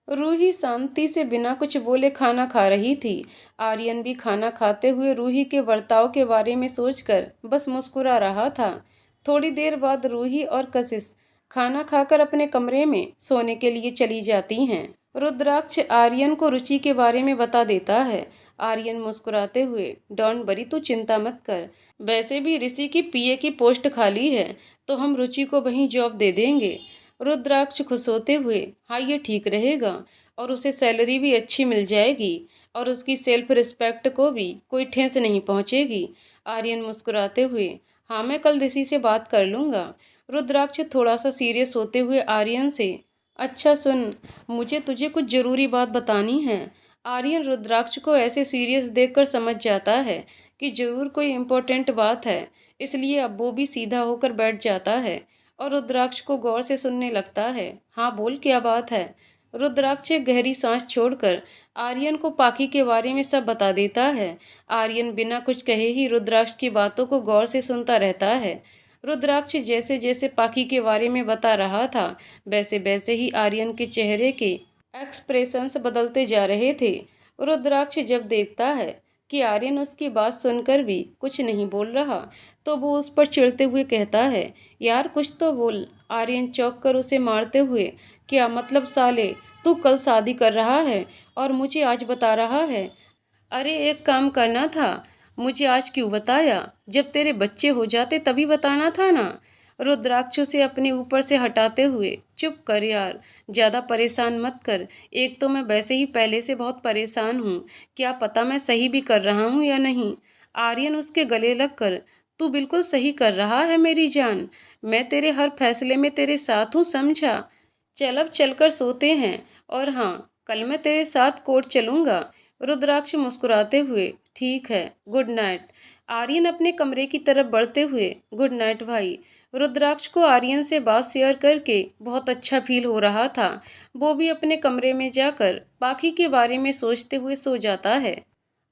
रूही शांति से बिना कुछ बोले खाना खा रही थी। आर्यन भी खाना खाते हुए रूही के बर्ताव के बारे में सोचकर बस मुस्कुरा रहा था। थोड़ी देर बाद रूही और कशिश खाना खाकर अपने कमरे में सोने के लिए चली जाती हैं। रुद्राक्ष आर्यन को रुचि के बारे में बता देता है। आर्यन मुस्कुराते हुए, डोंट वरी, तू चिंता मत कर, वैसे भी ऋषि की पीए की पोस्ट खाली है तो हम रुचि को वहीं जॉब दे देंगे। रुद्राक्ष खुश होते हुए, हाँ ये ठीक रहेगा और उसे सैलरी भी अच्छी मिल जाएगी और उसकी सेल्फ रिस्पेक्ट को भी कोई ठेस नहीं पहुंचेगी। आर्यन मुस्कुराते हुए, हाँ, मैं कल ऋषि से बात कर लूँगा। रुद्राक्ष थोड़ा सा सीरियस होते हुए आर्यन से, अच्छा सुन, मुझे तुझे कुछ ज़रूरी बात बतानी है। आर्यन रुद्राक्ष को ऐसे सीरियस देखकर समझ जाता है कि ज़रूर कोई इम्पोर्टेंट बात है, इसलिए अब वो भी सीधा होकर बैठ जाता है और रुद्राक्ष को गौर से सुनने लगता है। हाँ बोल, क्या बात है? रुद्राक्ष एक गहरी सांस छोड़कर आर्यन को पाखी के बारे में सब बता देता है। आर्यन बिना कुछ कहे ही रुद्राक्ष की बातों को गौर से सुनता रहता है। रुद्राक्ष जैसे जैसे पाखी के बारे में बता रहा था, वैसे वैसे ही आर्यन के चेहरे के एक्सप्रेशंस बदलते जा रहे थे। रुद्राक्ष जब देखता है कि आर्यन उसकी बात सुनकर भी कुछ नहीं बोल रहा, तो वो उस पर चिढ़ते हुए कहता है, यार कुछ तो बोल। आर्यन चौंक कर उसे मारते हुए, क्या मतलब साले, तू कल शादी कर रहा है और मुझे आज बता रहा है? अरे एक काम करना था, मुझे आज क्यों बताया? जब तेरे बच्चे हो जाते तभी बताना था ना। रुद्राक्ष से अपने ऊपर से हटाते हुए, चुप कर यार, ज़्यादा परेशान मत कर। एक तो मैं वैसे ही पहले से बहुत परेशान हूँ, क्या पता मैं सही भी कर रहा हूँ या नहीं। आर्यन उसके गले लगकर, तू बिल्कुल सही कर रहा है मेरी जान, मैं तेरे हर फैसले में तेरे साथ हूँ, समझा। चल अब चलकर सोते हैं, और हाँ, कल मैं तेरे साथ कोर्ट चलूँगा। रुद्राक्ष मुस्कुराते हुए, ठीक है, गुड नाइट। आर्यन अपने कमरे की तरफ बढ़ते हुए, गुड नाइट भाई। रुद्राक्ष को आर्यन से बात शेयर करके बहुत अच्छा फील हो रहा था। वो भी अपने कमरे में जाकर पाखी के बारे में सोचते हुए सो जाता है।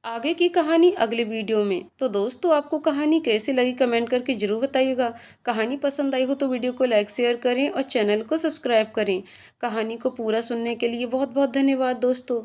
आगे की कहानी अगले वीडियो में। तो दोस्तों, आपको कहानी कैसी लगी कमेंट करके ज़रूर बताइएगा। कहानी पसंद आई हो तो वीडियो को लाइक शेयर करें और चैनल को सब्सक्राइब करें। कहानी को पूरा सुनने के लिए बहुत बहुत धन्यवाद दोस्तों।